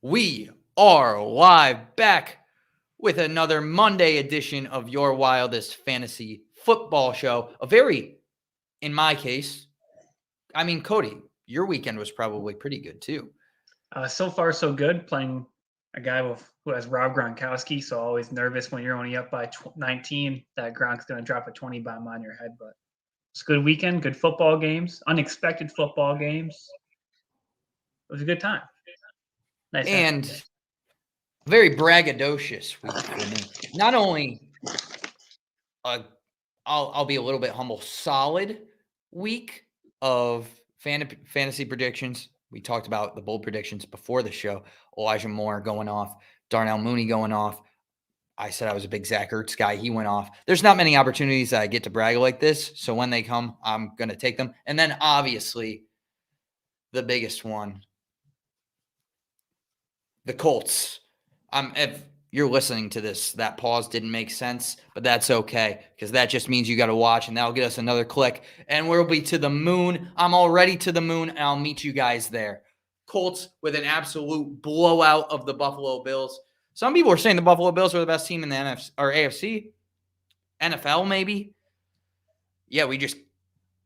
We are live back with another Monday edition of Your Wildest Fantasy Football Show. In my case, Cody, your weekend was probably pretty good too. So far, so good. Playing a guy who has Rob Gronkowski, so always nervous when you're only up by 19 that Gronk's going to drop a 20 bomb on your head. But it's a good weekend, good football games, unexpected football games. It was a good time. Nice. And very braggadocious week for me. Not only I'll be a little bit humble, solid week of fantasy predictions. We talked about the bold predictions before the show. Elijah Moore going off, Darnell Mooney going off. I said I was a big Zach Ertz guy. He went off. There's not many opportunities that I get to brag like this. So when they come, I'm going to take them. And then obviously the biggest one, the Colts. If you're listening to this, that pause didn't make sense, but that's okay because that just means you got to watch and that'll get us another click and we'll be to the moon. I'm already to the moon and I'll meet you guys there. Colts with an absolute blowout of the Buffalo Bills. Some people are saying the Buffalo Bills are the best team in the NFC or AFC, NFL maybe. Yeah, we just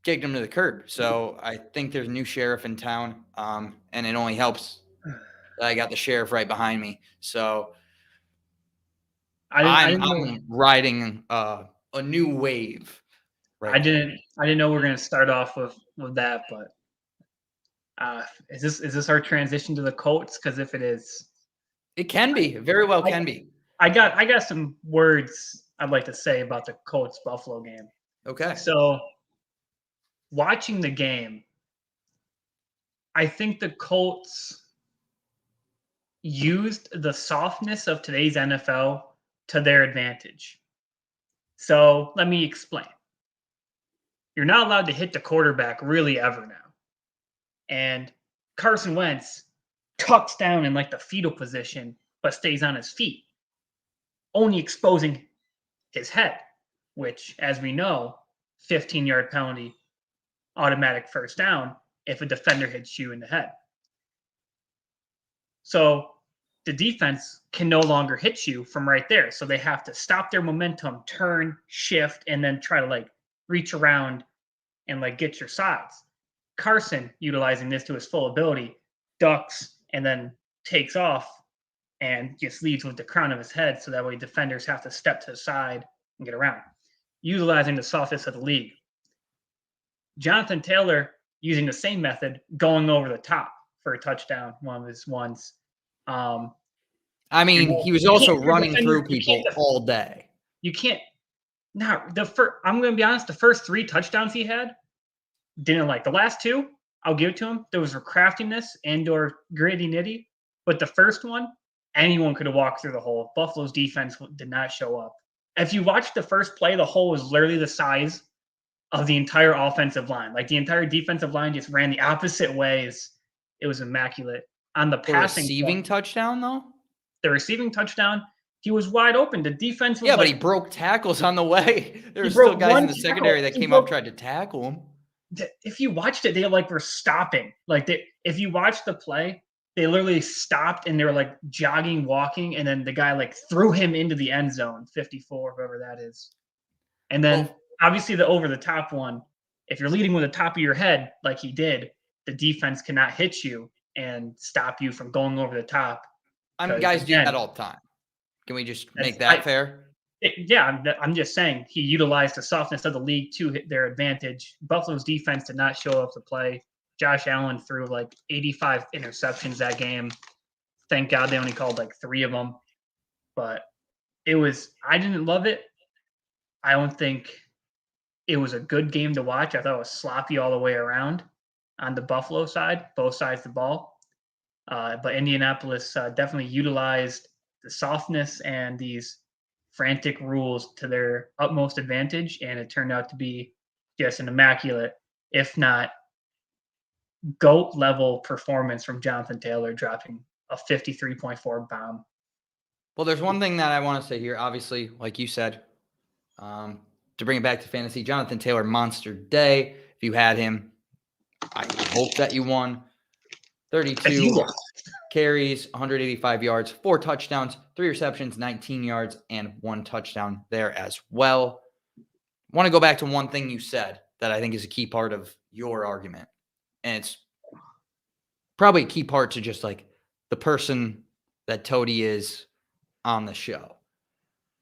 kicked them to the curb. So I think there's a new sheriff in town, and it only helps that I got the sheriff right behind me. So I'm riding a new wave. Right. I didn't know we were going to start off with that, but is this our transition to the Colts? Because if it is, it can be. Very well can be. I got some words I'd like to say about the Colts Buffalo game. Okay. So watching the game, I think the Colts used the softness of today's NFL to their advantage. So let me explain. You're not allowed to hit the quarterback really ever now. And Carson Wentz tucks down in like the fetal position, but stays on his feet, only exposing his head, which, as we know, 15-yard penalty, automatic first down if a defender hits you in the head. So the defense can no longer hit you from right there. So they have to stop their momentum, turn, shift, and then try to like reach around and like get your sides. Carson, utilizing this to his full ability, ducks and then takes off and just leads with the crown of his head. So that way defenders have to step to the side and get around, utilizing the softness of the league. Jonathan Taylor using the same method, going over the top for a touchdown, one of his ones. He was also running through people all day. You can't. Now, I'm going to be honest, the first 3 touchdowns he had, didn't like. The last 2, I'll give it to him. There was craftiness and or gritty nitty. But the first one, anyone could have walked through the hole. Buffalo's defense did not show up. If you watch the first play, the hole was literally the size of the entire offensive line. Like the entire defensive line just ran the opposite ways. It was immaculate. On the passing receiving touchdown, though? The receiving touchdown, he was wide open. The defense was but he broke tackles on the way. There were still guys in the secondary that came up, tried to tackle him. If you watched it, they were stopping. If you watched the play, they literally stopped and they were like jogging, walking, and then the guy like threw him into the end zone, 54, whoever that is. And then obviously the over the top one, if you're leading with the top of your head like he did, the defense cannot hit you and stop you from going over the top. Guys do that all the time. Can we just make that fair? I'm just saying he utilized the softness of the league to their advantage. Buffalo's defense did not show up to play. Josh Allen threw like 85 interceptions that game. Thank God they only called like 3 of them. But I didn't love it. I don't think it was a good game to watch. I thought it was sloppy all the way around on the Buffalo side, both sides of the ball. But Indianapolis definitely utilized the softness and these frantic rules to their utmost advantage, and it turned out to be just an immaculate, if not GOAT level performance from Jonathan Taylor, dropping a 53.4 bomb. Well, there's one thing that I want to say here. Obviously, like you said, to bring it back to fantasy, Jonathan Taylor, monster day. If you had him, I hope that you won. 32. carries, 185 yards, 4 touchdowns, 3 receptions, 19 yards, and 1 touchdown there as well. I want to go back to one thing you said that I think is a key part of your argument. And it's probably a key part to just like the person that Toady is on the show,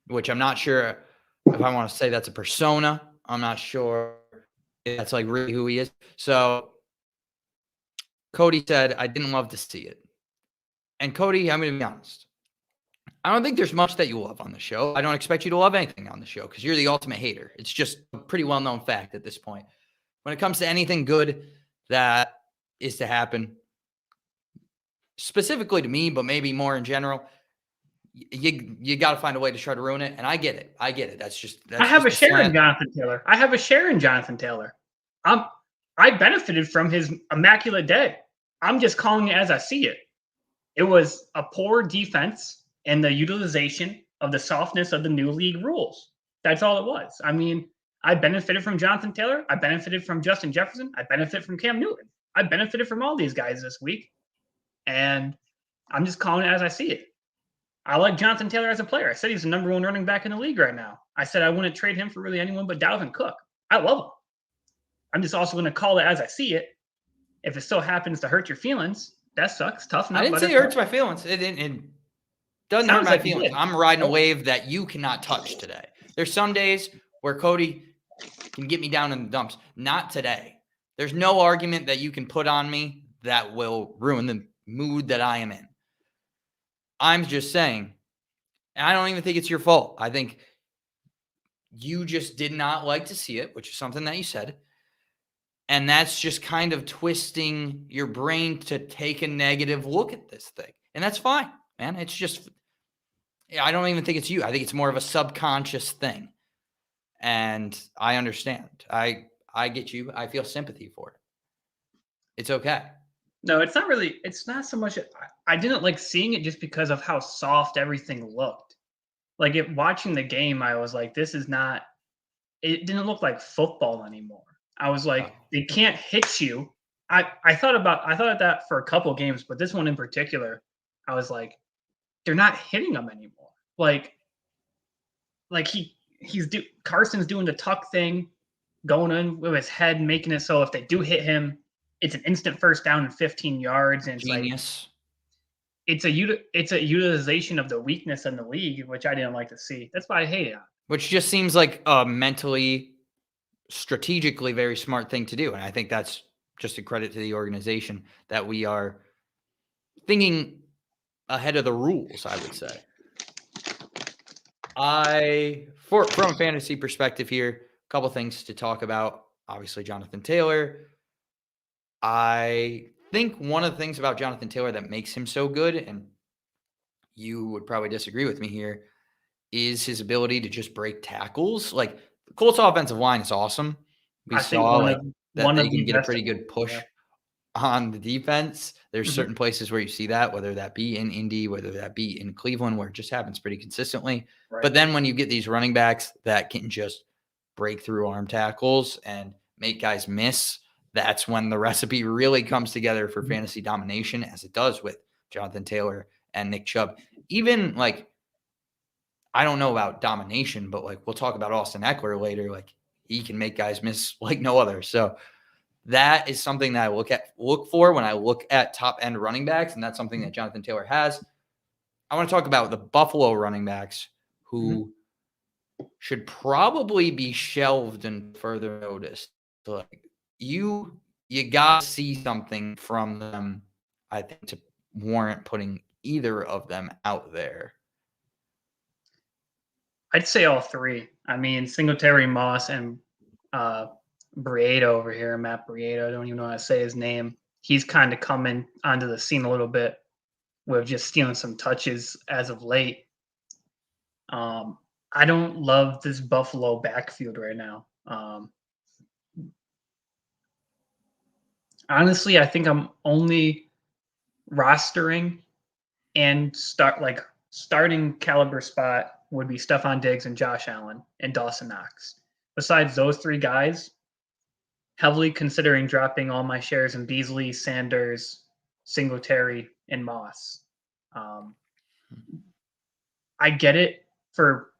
which I'm not sure if I want to say that's a persona. I'm not sure if that's like really who he is. So Cody said, I didn't love to see it. And Cody, I'm going to be honest. I don't think there's much that you love on the show. I don't expect you to love anything on the show because you're the ultimate hater. It's just a pretty well-known fact at this point. When it comes to anything good that is to happen, specifically to me, but maybe more in general, you got to find a way to try to ruin it. And I get it. That's I have a just share in slant. Jonathan Taylor. I benefited from his immaculate day. I'm just calling it as I see it. It was a poor defense and the utilization of the softness of the new league rules. That's all it was. I mean, I benefited from Jonathan Taylor. I benefited from Justin Jefferson. I benefited from Cam Newton. I benefited from all these guys this week. And I'm just calling it as I see it. I like Jonathan Taylor as a player. I said he's the number 1 running back in the league right now. I said I wouldn't trade him for really anyone but Dalvin Cook. I love him. I'm just also going to call it as I see it. If it still happens to hurt your feelings, that sucks. Tough enough. I didn't say it hurts my feelings. It doesn't hurt my feelings. I'm riding a wave that you cannot touch today. There's some days where Cody can get me down in the dumps. Not today. There's no argument that you can put on me that will ruin the mood that I am in. I'm just saying, and I don't even think it's your fault. I think you just did not like to see it, which is something that you said. And that's just kind of twisting your brain to take a negative look at this thing. And that's fine, man. It's just, I don't even think it's you. I think it's more of a subconscious thing. And I understand. I get you. I feel sympathy for it. It's okay. No, it's not so much. I didn't like seeing it just because of how soft everything looked. Like watching the game, I was like, it didn't look like football anymore. I was like, they can't hit you. I thought of that for a couple games, but this one in particular, I was like, they're not hitting him anymore. Like Carson's doing the tuck thing, going in with his head, making it so if they do hit him, it's an instant first down and 15 yards. And Genius. It's a utilization of the weakness in the league, which I didn't like to see. That's why I hate it. Which just seems like a mentally, strategically very smart thing to do. And I think that's just a credit to the organization that we are thinking ahead of the rules, I would say. From a fantasy perspective here, a couple things to talk about. Obviously, Jonathan Taylor. I think one of the things about Jonathan Taylor that makes him so good, and you would probably disagree with me here, is his ability to just break tackles. Like the Colts offensive line is awesome. We saw that they can get a pretty good push on the defense. There's certain places where you see that, whether that be in Indy, whether that be in Cleveland, where it just happens pretty consistently. Right. But then when you get these running backs that can just break through arm tackles and make guys miss, that's when the recipe really comes together for fantasy domination, as it does with Jonathan Taylor and Nick Chubb. Even like, I don't know about domination, but like we'll talk about Austin Eckler later. Like he can make guys miss like no other. So that is something that I look for when I look at top end running backs, and that's something that Jonathan Taylor has. I want to talk about the Buffalo running backs who should probably be shelved and further noticed. So like you got to see something from them, I think, to warrant putting either of them out there. I'd say all three. I mean, Singletary, Moss, and Breida over here, Matt Breida. I don't even know how to say his name. He's kind of coming onto the scene a little bit with just stealing some touches as of late. I don't love this Buffalo backfield right now. Honestly, I think I'm only rostering and starting caliber spot would be Stephon Diggs and Josh Allen and Dawson Knox. Besides those three guys, heavily considering dropping all my shares in Beasley, Sanders, Singletary, and Moss. I get it for,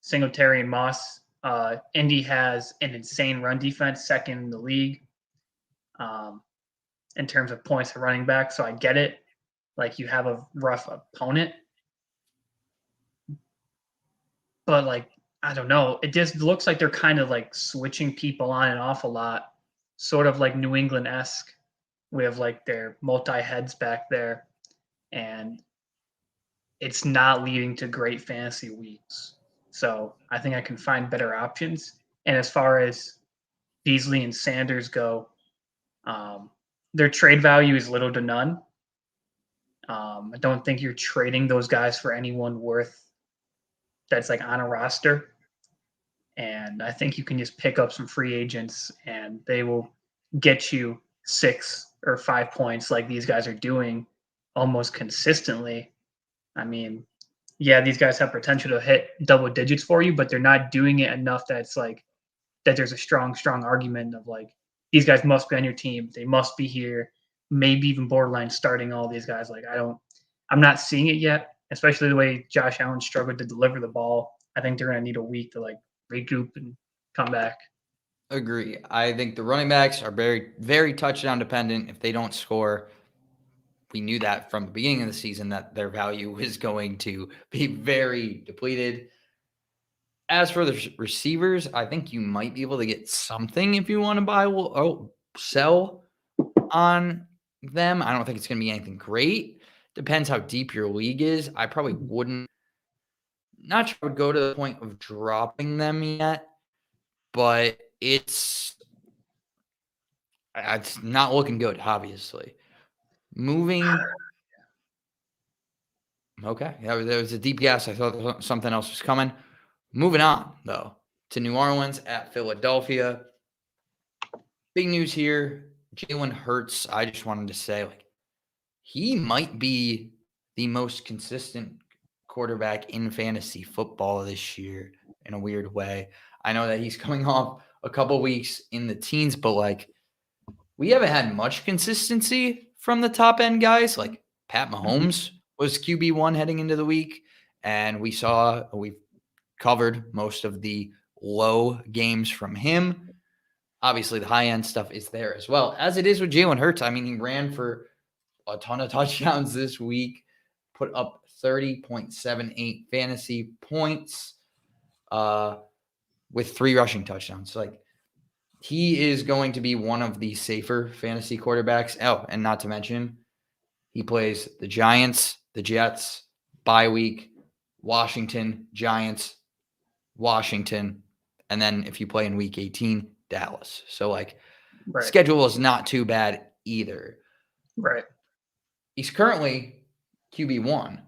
Singletary and Moss. Indy has an insane run defense, second in the league in terms of points for running back. So I get it. Like, you have a rough opponent. But, like, I don't know. It just looks like they're kind of, like, switching people on and off a lot, sort of like New England-esque. We have, like, their multi-heads back there, and it's not leading to great fantasy weeks. So I think I can find better options. And as far as Beasley and Sanders go, their trade value is little to none. I don't think you're trading those guys for anyone worth that's like on a roster. And I think you can just pick up some free agents and they will get you 6 or 5 points like these guys are doing almost consistently. I mean, yeah, these guys have potential to hit double digits for you, but they're not doing it enough that's like that there's a strong argument of like these guys must be on your team. They must be here. Maybe even borderline starting all these guys. Like I'm not seeing it yet, especially the way Josh Allen struggled to deliver the ball. I think they're going to need a week to like regroup and come back. Agree. I think the running backs are very, very touchdown dependent. If they don't score, we knew that from the beginning of the season that their value was going to be very depleted. As for the receivers, I think you might be able to get something if you want to buy or sell on them. I don't think it's going to be anything great. Depends how deep your league is. I probably wouldn't. Not sure I would go to the point of dropping them yet, but it's not looking good, obviously. Moving. Okay. There was a deep guess. I thought something else was coming. Moving on, though, to New Orleans at Philadelphia. Big news here. Jalen Hurts, I just wanted to say, like, he might be the most consistent quarterback in fantasy football this year in a weird way. I know that he's coming off a couple weeks in the teens, but, like, we haven't had much consistency from the top end guys. Like, Pat Mahomes was QB1 heading into the week, and we've covered most of the low games from him. Obviously, the high-end stuff is there as well, as it is with Jalen Hurts. I mean, he ran for a ton of touchdowns this week, put up 30.78 fantasy points with 3 rushing touchdowns. Like, he is going to be one of the safer fantasy quarterbacks. Oh, and not to mention, he plays the Giants, the Jets, bye week, Washington, Giants, Washington, and then if you play in week 18, Dallas. So, like, Right. Schedule is not too bad either. Right. He's currently QB1.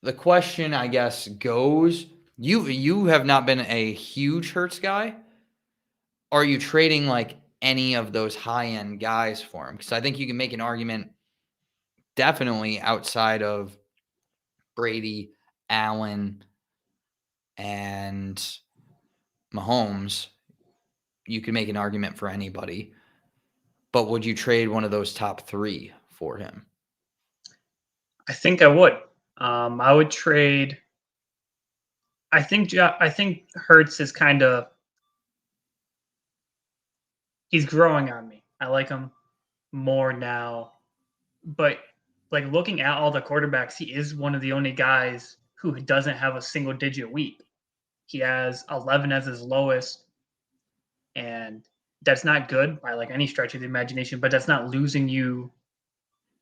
The question, I guess, goes, you have not been a huge Hurts guy. Are you trading, like, any of those high-end guys for him? Because I think you can make an argument definitely outside of Brady, Allen, and Mahomes, you could make an argument for anybody. But would you trade one of those top 3 for him? I think I would. I would trade. I think Hurts is kind of he's growing on me. I like him more now, but like looking at all the quarterbacks, he is one of the only guys who doesn't have a single digit week. He has 11 as his lowest, and that's not good by like any stretch of the imagination, but that's not losing you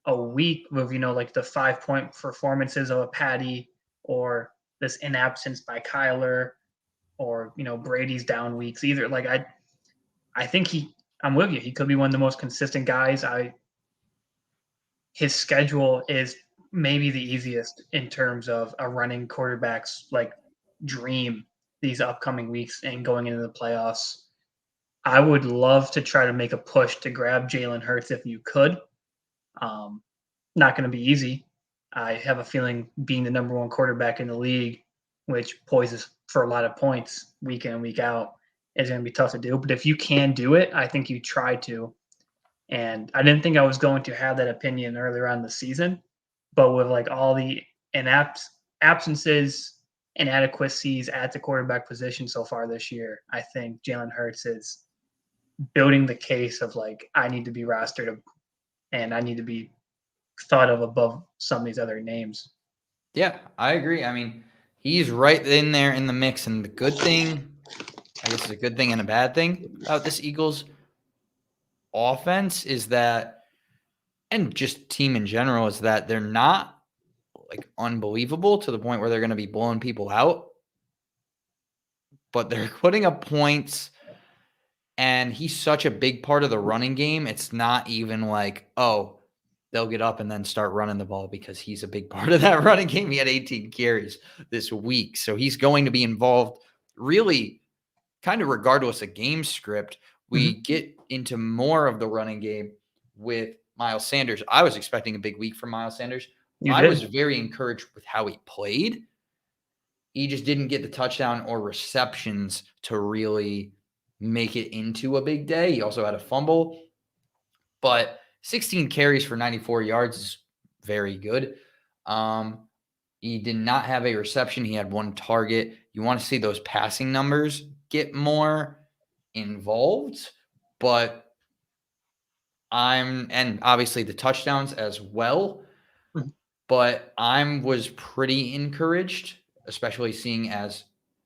a week with, like the 5-point performances of a Patty or this inabsence by Kyler or, Brady's down weeks either. Like I think I'm with you. He could be one of the most consistent guys. His schedule is maybe the easiest in terms of a running quarterback's like dream these upcoming weeks and going into the playoffs. I would love to try to make a push to grab Jalen Hurts if you could. Not going to be easy. I have a feeling being the number 1 quarterback in the league, which poises for a lot of points week in and week out, is going to be tough to do. But if you can do it, I think you try to. And I didn't think I was going to have that opinion earlier on in the season, but with like all the absences, inadequacies at the quarterback position so far this year, I think Jalen Hurts is building the case of like, I need to be rostered and I need to be thought of above some of these other names. Yeah, I agree. I mean, he's right in there in the mix. And the good thing, I guess it's a good thing and a bad thing about this Eagles offense is that, and just team in general, is that they're not like unbelievable to the point where they're going to be blowing people out, but they're putting up points. And he's such a big part of the running game. It's not even like, oh, they'll get up and then start running the ball because he's a big part of that running game. He had 18 carries this week. So he's going to be involved really kind of regardless of game script. We get into more of the running game with Miles Sanders. I was expecting a big week from Miles Sanders. I was very encouraged with how he played. He just didn't get the touchdown or receptions to really make it into a big day. He also had a fumble, but 16 carries for 94 yards is very good. He did not have a reception. He had one target. You want to see those passing numbers get more involved, but and obviously the touchdowns as well. But was pretty encouraged, especially seeing as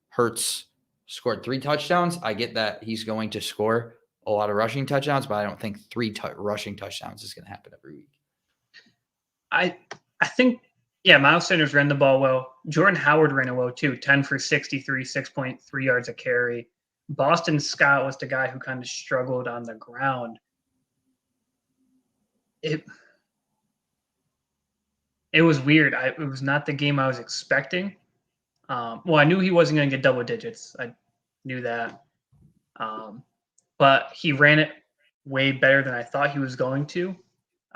Hurts scored 3 touchdowns. I get that he's going to score a lot of rushing touchdowns, but I don't think 3 rushing touchdowns is going to happen every week. I think, yeah, Miles Sanders ran the ball well. Jordan Howard ran it well too, 10 for 63, 6.3 yards a carry. Boston Scott was the guy who kind of struggled on the ground. It was weird. It was not the game I was expecting. Well, I knew he wasn't going to get double digits. I knew that. But he ran it way better than I thought he was going to.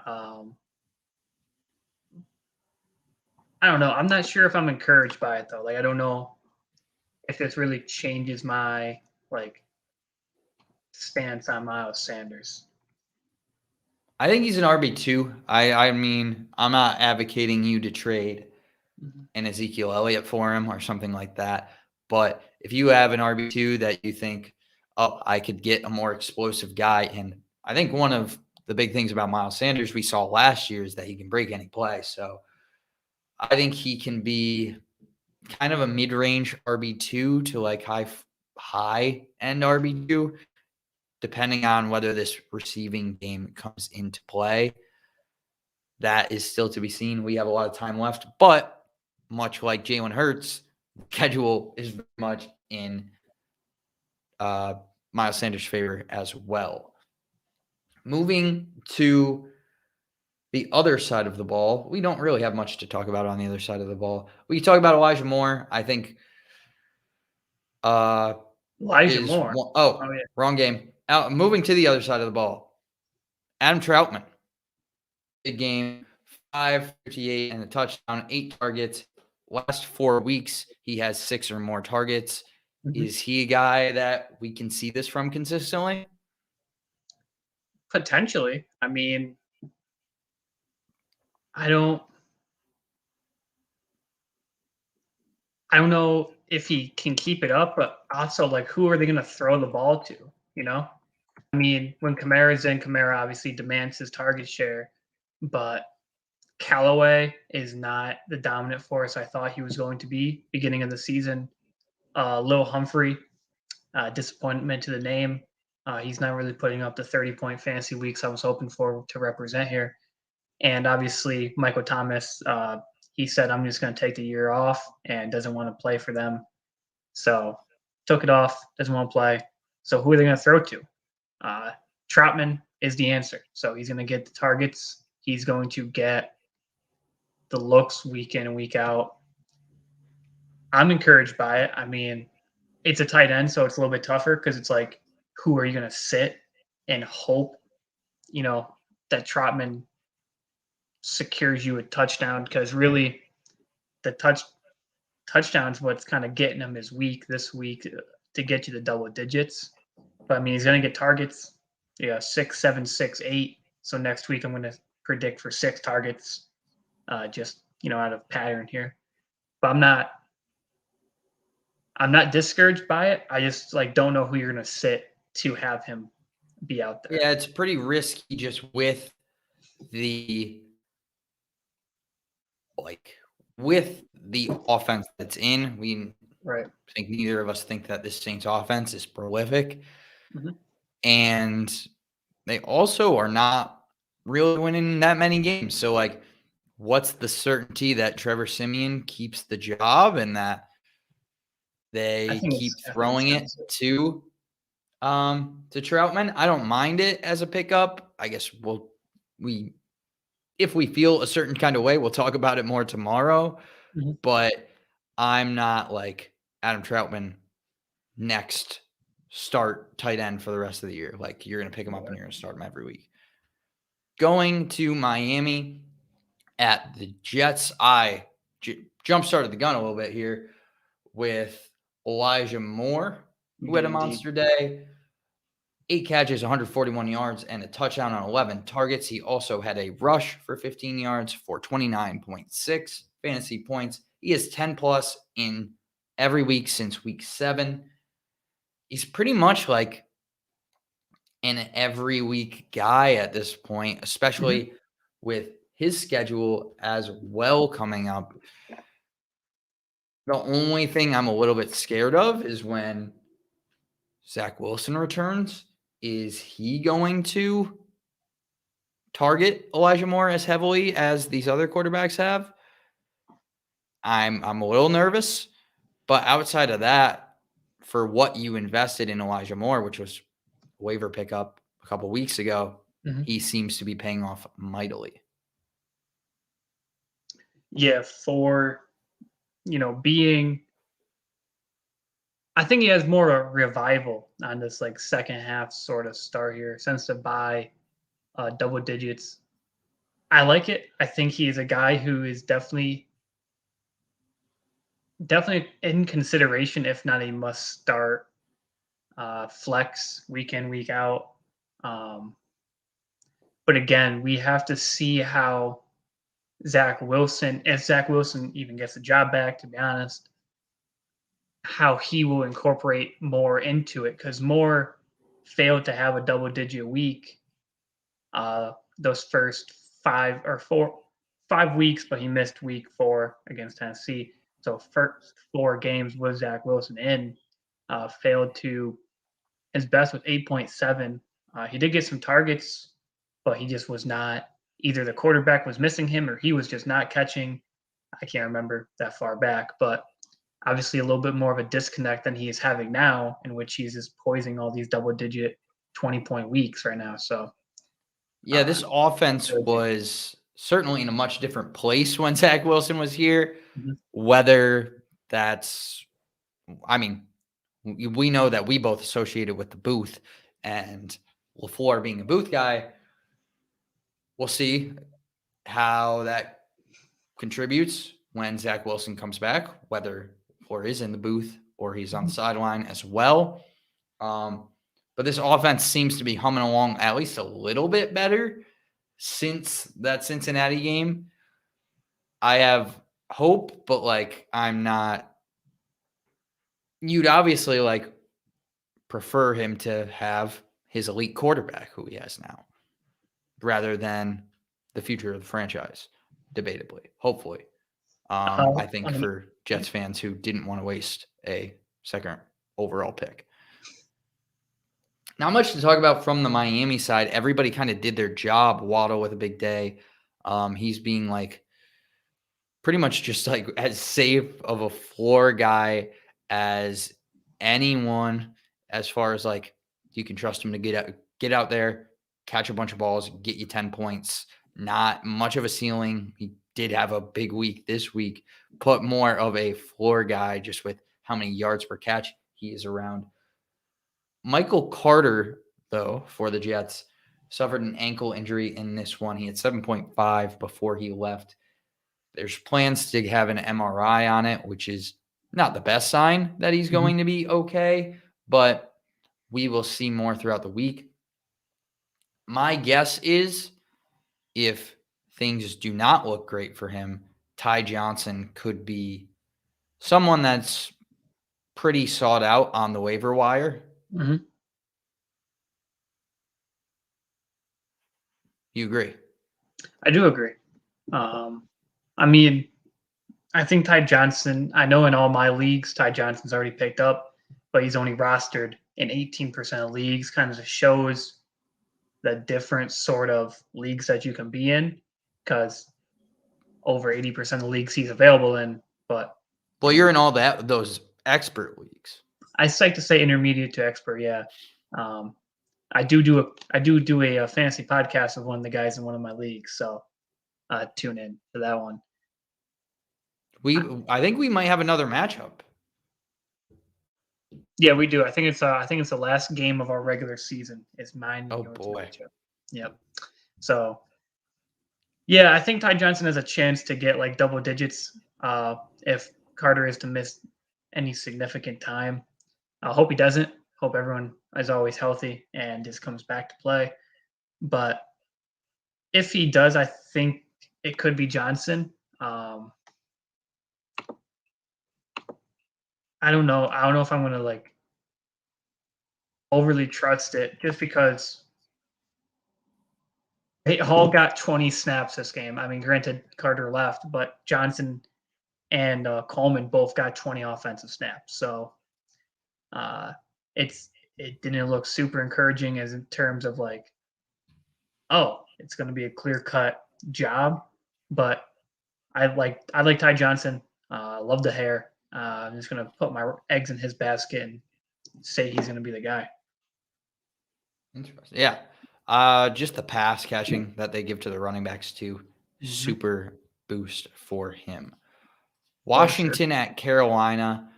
I don't know. I'm not sure if I'm encouraged by it, though. Like, I don't know if this really changes my, like, stance on Miles Sanders. I think he's an RB2. I mean, I'm not advocating you to trade an Ezekiel Elliott for him or something like that. But if you have an RB2 that you think, oh, I could get a more explosive guy. And I think one of the big things about Miles Sanders we saw last year is that he can break any play. So I think he can be kind of a mid-range RB2 to like high end RB2, depending on whether this receiving game comes into play. That is still to be seen. We have a lot of time left, but much like Jalen Hurts, the schedule is very much in Miles Sanders' favor as well. Moving to the other side of the ball, we don't really have much to talk about on the other side of the ball. We talk about Elijah Moore. I think Elijah Moore. Yeah. Wrong game. Moving to the other side of the ball, Adam Troutman. Big game, 558 and a touchdown, 8 targets. Last 4 weeks, he has 6 or more targets. Is he a guy that we can see this from consistently? Potentially. I mean, I don't know if he can keep it up, but also, like, who are they going to throw the ball to, you know? I mean, when Kamara's in, Kamara obviously demands his target share, but Callaway is not the dominant force I thought he was going to be beginning of the season. Lil Humphrey, disappointment to the name. He's not really putting up the 30-point fantasy weeks I was hoping for to represent here. And obviously, Michael Thomas, he said, I'm just going to take the year off and doesn't want to play for them. So took it off, doesn't want to play. So who are they going to throw to? Troutman is the answer. So he's going to get the targets. He's going to get the looks week in and week out. I'm encouraged by it. I mean, it's a tight end, so it's a little bit tougher because it's like, who are you going to sit and hope, that Troutman secures you a touchdown? Because really, the touchdowns what's kind of getting him this week to get you the double digits. But I mean, he's going to get targets. yeah, 6, 7, 6, 8. So next week I'm going to predict for 6 targets, just out of pattern here. But I'm not discouraged by it. I just don't know who you're going to sit to have him be out there. Yeah, it's pretty risky just the with the offense that's in. We Right. think neither of us think that this Saints offense is prolific. Mhm. And they also are not really winning that many games. So, what's the certainty that Trevor Siemian keeps the job and that I they think keep I think throwing it sounds good. to Troutman? I don't mind it as a pickup. I guess if we feel a certain kind of way, we'll talk about it more tomorrow. Mhm. But I'm not like Adam Troutman next start tight end for the rest of the year. Like, you're going to pick him up and you're going to start him every week. Going to Miami at the Jets, I jump started the gun a little bit here with Elijah Moore, who had a Indeed. monster day. 8 catches, 141 yards, and a touchdown on 11 targets. He also had a rush for 15 yards for 29.6 fantasy points. He is 10 plus in every week since week 7. He's pretty much like an every week guy at this point, especially with his schedule as well coming up. The only thing I'm a little bit scared of is when Zach Wilson returns. Is he going to target Elijah Moore as heavily as these other quarterbacks have? I'm a little nervous, but outside of that, for what you invested in Elijah Moore, which was a waiver pickup a couple weeks ago, Mhm. he seems to be paying off mightily. Yeah, for being, I think he has more of a revival on this second half sort of start here. Since to buy double digits, I like it. I think he is a guy who is definitely in consideration, if not a must start flex week in, week out. But again, we have to see how if Zach Wilson even gets the job back, to be honest, how he will incorporate Moore into it, because Moore failed to have a double digit week those first 5 weeks, but he missed week 4 against Tennessee. So first 4 games with Zach Wilson in, failed to his best with 8.7. He did get some targets, but he just was not, either the quarterback was missing him or he was just not catching. I can't remember that far back, but obviously a little bit more of a disconnect than he is having now, in which he's just poising all these double digit 20-point weeks right now. So Yeah, this offense good. was certainly in a much different place when Zach Wilson was here. Mhm. Whether that's, I mean, we know that we both associated with the booth, and LaFleur being a booth guy, we'll see how that contributes when Zach Wilson comes back, whether LaFleur is in the booth or he's on the sideline as well. But this offense seems to be humming along at least a little bit better since that Cincinnati game. I have hope, but I'm not. You'd obviously prefer him to have his elite quarterback who he has now rather than the future of the franchise, debatably, hopefully. I think for Jets fans who didn't want to waste a second overall pick. Not much to talk about from the Miami side. Everybody kind of did their job. Waddle with a big day. He's being pretty much just as safe of a floor guy as anyone, as far as you can trust him to get out there, catch a bunch of balls, get you 10 points. Not much of a ceiling. He did have a big week this week, but more of a floor guy just with how many yards per catch he is around. Michael Carter, though, for the Jets, suffered an ankle injury in this one. He had 7.5 before he left. There's plans to have an MRI on it, which is not the best sign that he's going to be okay, but we will see more throughout the week. My guess is if things do not look great for him, Ty Johnson could be someone that's pretty sought out on the waiver wire. Mhm. You agree? I do agree. I mean, I think Ty Johnson, I know in all my leagues, Ty Johnson's already picked up, but he's only rostered in 18% of leagues, kind of shows the different sort of leagues that you can be in because over 80% of the leagues he's available in. But Well, you're in all those expert leagues. I like to say intermediate to expert. Yeah. Um, I do a fantasy podcast with one of the guys in one of my leagues. So tune in to that one. I think we might have another matchup. Yeah, we do. I think it's the last game of our regular season. Is mine. Oh, yours boy. matchup. Yep. So yeah, I think Ty Johnson has a chance to get like double digits if Carter is to miss any significant time. I hope he doesn't. Hope everyone is always healthy and just comes back to play. But if he does, I think it could be Johnson. I don't know. I don't know if I'm gonna like overly trust it just because Hall got 20 snaps this game. I mean, granted, Carter left, but Johnson and Coleman both got 20 offensive snaps. So uh, it didn't look super encouraging as in terms of like, oh, it's going to be a clear cut job. But I like Ty Johnson. Love the hair. I'm just going to put my eggs in his basket and say he's going to be the guy. Interesting. Yeah. Just the pass catching that they give to the running backs too. Super boost for him. Washington at Carolina.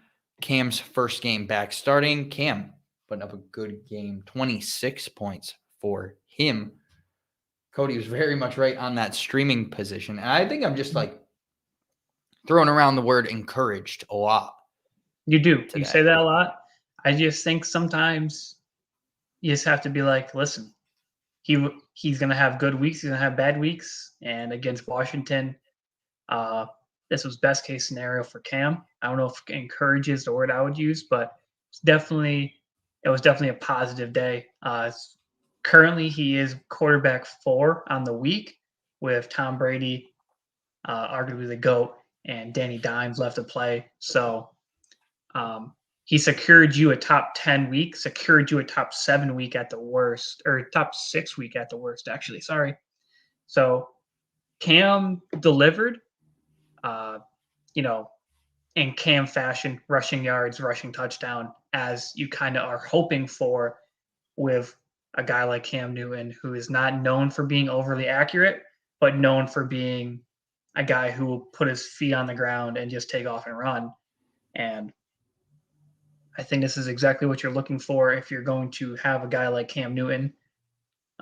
Cam's first game back starting. Cam putting up a good game. 26 points for him. Cody was very much right on that streaming position. And I think I'm just like throwing around the word encouraged a lot. You do. Today. You say that a lot. I just think sometimes you just have to be like, listen, he's going to have good weeks. He's going to have bad weeks. And against Washington, this was best case scenario for Cam. I don't know if encourage is the word I would use, but it was definitely a positive day. Currently, he is quarterback 4 on the week with Tom Brady, arguably the GOAT, and Danny Dimes left to play. So he secured you a top 10 week, secured you a top 7 week at the worst, or top 6 week at the worst, actually. Sorry. So Cam delivered, in Cam fashion, rushing yards, rushing touchdown, as you kind of are hoping for with a guy like Cam Newton, who is not known for being overly accurate, but known for being a guy who will put his feet on the ground and just take off and run. And I think this is exactly what you're looking for if you're going to have a guy like Cam Newton.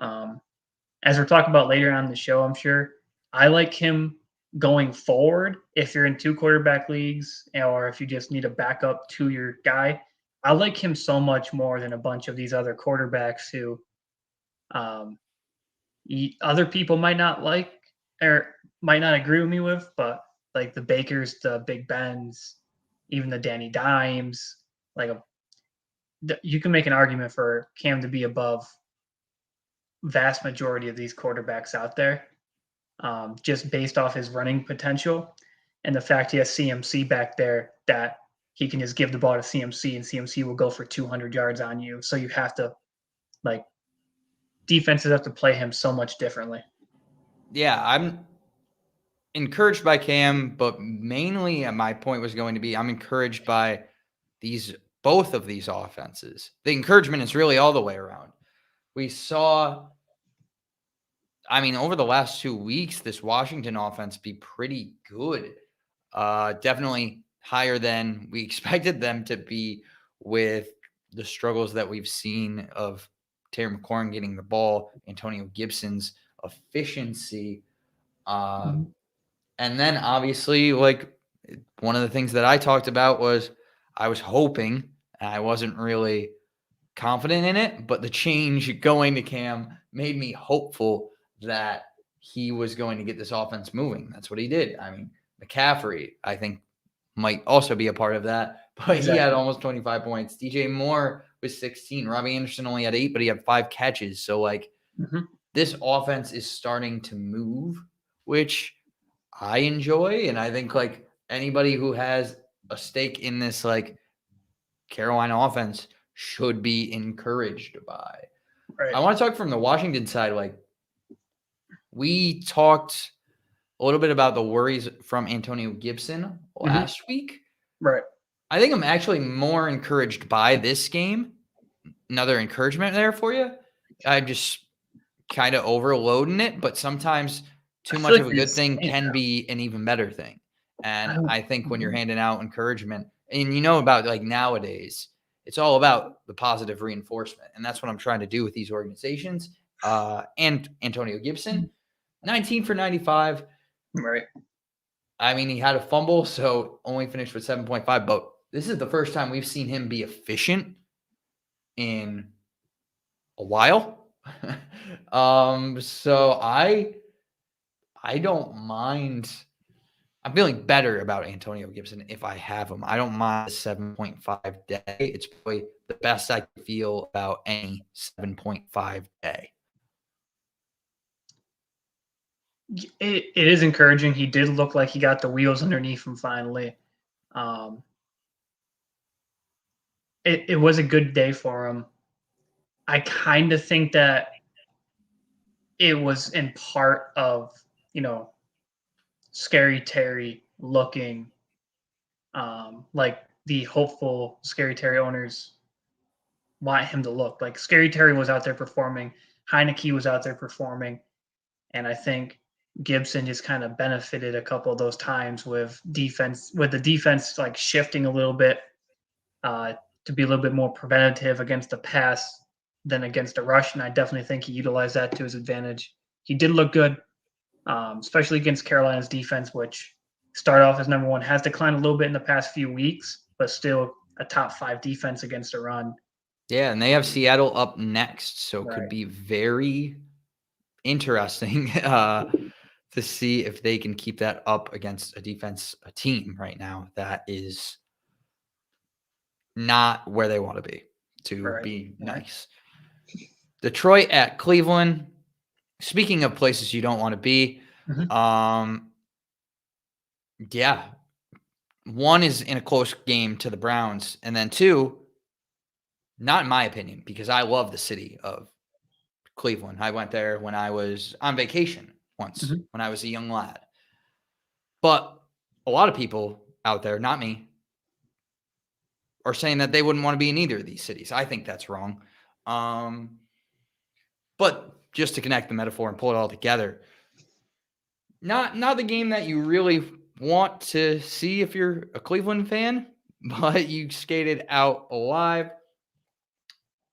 As we're talking about later on in the show, I'm sure, I like him going forward if you're in 2 quarterback leagues or if you just need a backup to your guy. I like him so much more than a bunch of these other quarterbacks who other people might not like or might not agree with me with, but like the Bakers, the Big Bens, even the Danny Dimes, you can make an argument for Cam to be above vast majority of these quarterbacks out there, just based off his running potential and the fact he has CMC back there that he can just give the ball to CMC and CMC will go for 200 yards on you. So you have to defenses have to play him so much differently. Yeah, I'm encouraged by Cam, but mainly my point was going to be I'm encouraged by both of these offenses. The encouragement is really all the way around. We saw, over the last 2 weeks, this Washington offense be pretty good. Definitely higher than we expected them to be with the struggles that we've seen of Terry McLaurin getting the ball, Antonio Gibson's efficiency. And then obviously, one of the things that I talked about was I was hoping, and I wasn't really confident in it, but the change going to Cam made me hopeful that he was going to get this offense moving. That's what he did. I mean, McCaffrey, I think, might also be a part of that, but he had almost 25 points. DJ Moore was 16. Robbie Anderson only had 8, but he had 5 catches. So, like, this offense is starting to move, which I enjoy. And I think, like, anybody who has a stake in this, like, Carolina offense should be encouraged by. Right. I want to talk from the Washington side. Like, we talked a little bit about the worries from Antonio Gibson last week. Right. I think I'm actually more encouraged by this game. Another encouragement there for you. I'm just kind of overloading it, but sometimes too much of a good thing can be an even better thing. And I think when you're handing out encouragement, and you know about, like, nowadays, it's all about the positive reinforcement. And that's what I'm trying to do with these organizations. And Antonio Gibson, 19 for 95. Right. I mean, he had a fumble, so only finished with 7.5, but this is the first time we've seen him be efficient in a while. So I don't mind. I'm feeling better about Antonio Gibson if I have him. I don't mind the 7.5 day. It's probably the best I can feel about any 7.5 day. It is encouraging. He did look like he got the wheels underneath him finally. It was a good day for him. I kind of think that it was in part of, Scary Terry looking like the hopeful Scary Terry owners want him to look. Like, Scary Terry was out there performing. Heineke was out there performing. And I think Gibson just kind of benefited a couple of those times with the defense like shifting a little bit to be a little bit more preventative against the pass than against the rush. And I definitely think he utilized that to his advantage. He did look good, especially against Carolina's defense, which started off as number 1, has declined a little bit in the past few weeks, but still a top 5 defense against a run. Yeah, and they have Seattle up next, so it could be very interesting to see if they can keep that up against a team right now that is not where they want to be, to be nice. Detroit at Cleveland. Speaking of places you don't want to be, yeah. 1 is in a close game to the Browns, and then 2, not in my opinion, because I love the city of Cleveland. I went there when I was on vacation once when I was a young lad. But a lot of people out there, not me, are saying that they wouldn't want to be in either of these cities. I think that's wrong. But just to connect the metaphor and pull it all together, not the game that you really want to see if you're a Cleveland fan, but you skated out alive.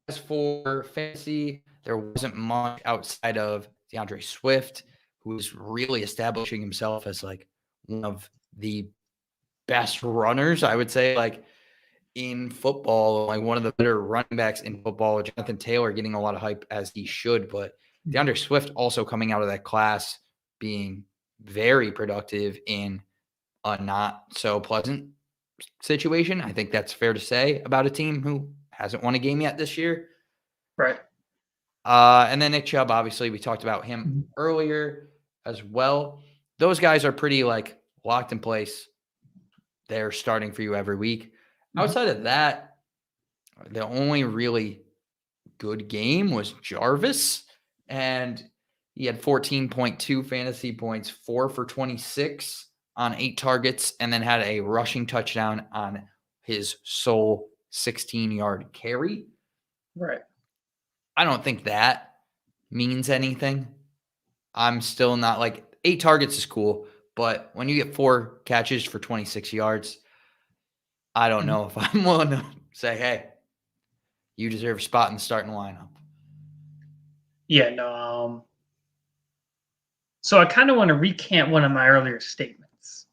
As for fantasy, there wasn't much outside of DeAndre Swift, who's really establishing himself as like one of the best runners, I would say, like in football, like one of the better running backs in football. Jonathan Taylor getting a lot of hype, as he should, but DeAndre Swift also coming out of that class being very productive in a not so pleasant situation. I think that's fair to say about a team who hasn't won a game yet this year. Right. And then Nick Chubb, obviously, we talked about him earlier as well. Those guys are pretty like locked in place. They're starting for you every week. Outside of that, the only really good game was Jarvis, and he had 14.2 fantasy points, 4 for 26 on 8 targets, and then had a rushing touchdown on his sole 16-yard carry. Right. I don't think that means anything. I'm still not like 8 targets is cool, but when you get 4 catches for 26 yards, I don't know if I'm willing to say, hey, you deserve a spot in the starting lineup. Yeah, no. So I kind of want to recant one of my earlier statements.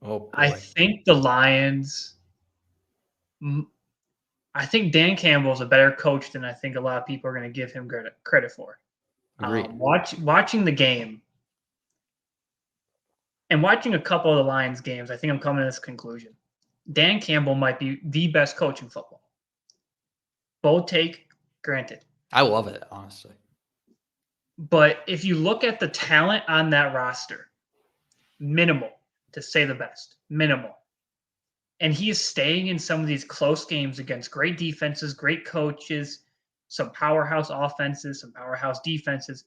Oh, boy. I think the Lions I think Dan Campbell is a better coach than I think a lot of people are going to give him credit for. Agreed. Watching the game and watching a couple of the Lions games, I think I'm coming to this conclusion. Dan Campbell might be the best coach in football. Bold take, granted. I love it, honestly. But if you look at the talent on that roster, minimal, to say the best, minimal. And he is staying in some of these close games against great defenses, great coaches, some powerhouse offenses, some powerhouse defenses.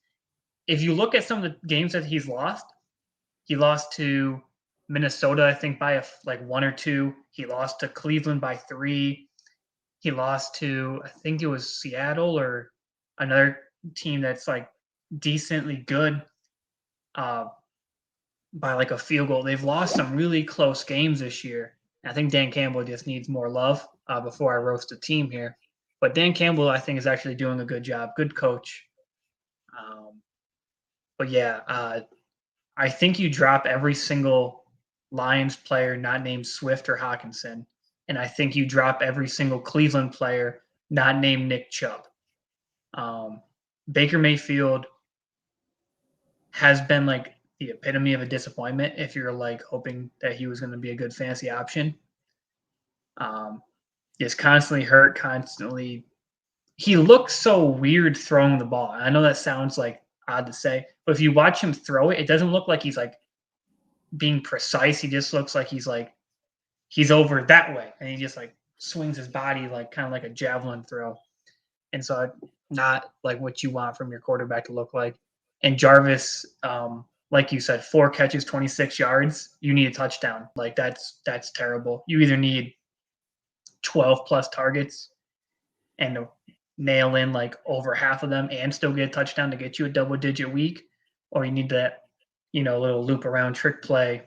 If you look at some of the games that he lost to Minnesota, I think, by like 1 or 2. He lost to Cleveland by 3. He lost to, I think it was Seattle or another team that's like decently good by like a field goal. They've lost some really close games this year. I think Dan Campbell just needs more love before I roast the team here. But Dan Campbell, I think, is actually doing a good job. Good coach. But yeah, I think you drop every single Lions player not named Swift or Hawkinson. And I think you drop every single Cleveland player not named Nick Chubb. Baker Mayfield has been like the epitome of a disappointment if you're like hoping that he was going to be a good fantasy option. He's constantly hurt, constantly. He looks so weird throwing the ball. I know that sounds like odd to say, but if you watch him throw it, it doesn't look like he's like being precise. He just looks like he's over that way, and he just like swings his body like kind of like a javelin throw. And so, not like what you want from your quarterback to look like. And Jarvis, like you said, 4 catches, 26 yards. You need a touchdown. Like that's terrible. You either need 12 plus targets and to nail in like over half of them and still get a touchdown to get you a double-digit week, or you need that, little loop around trick play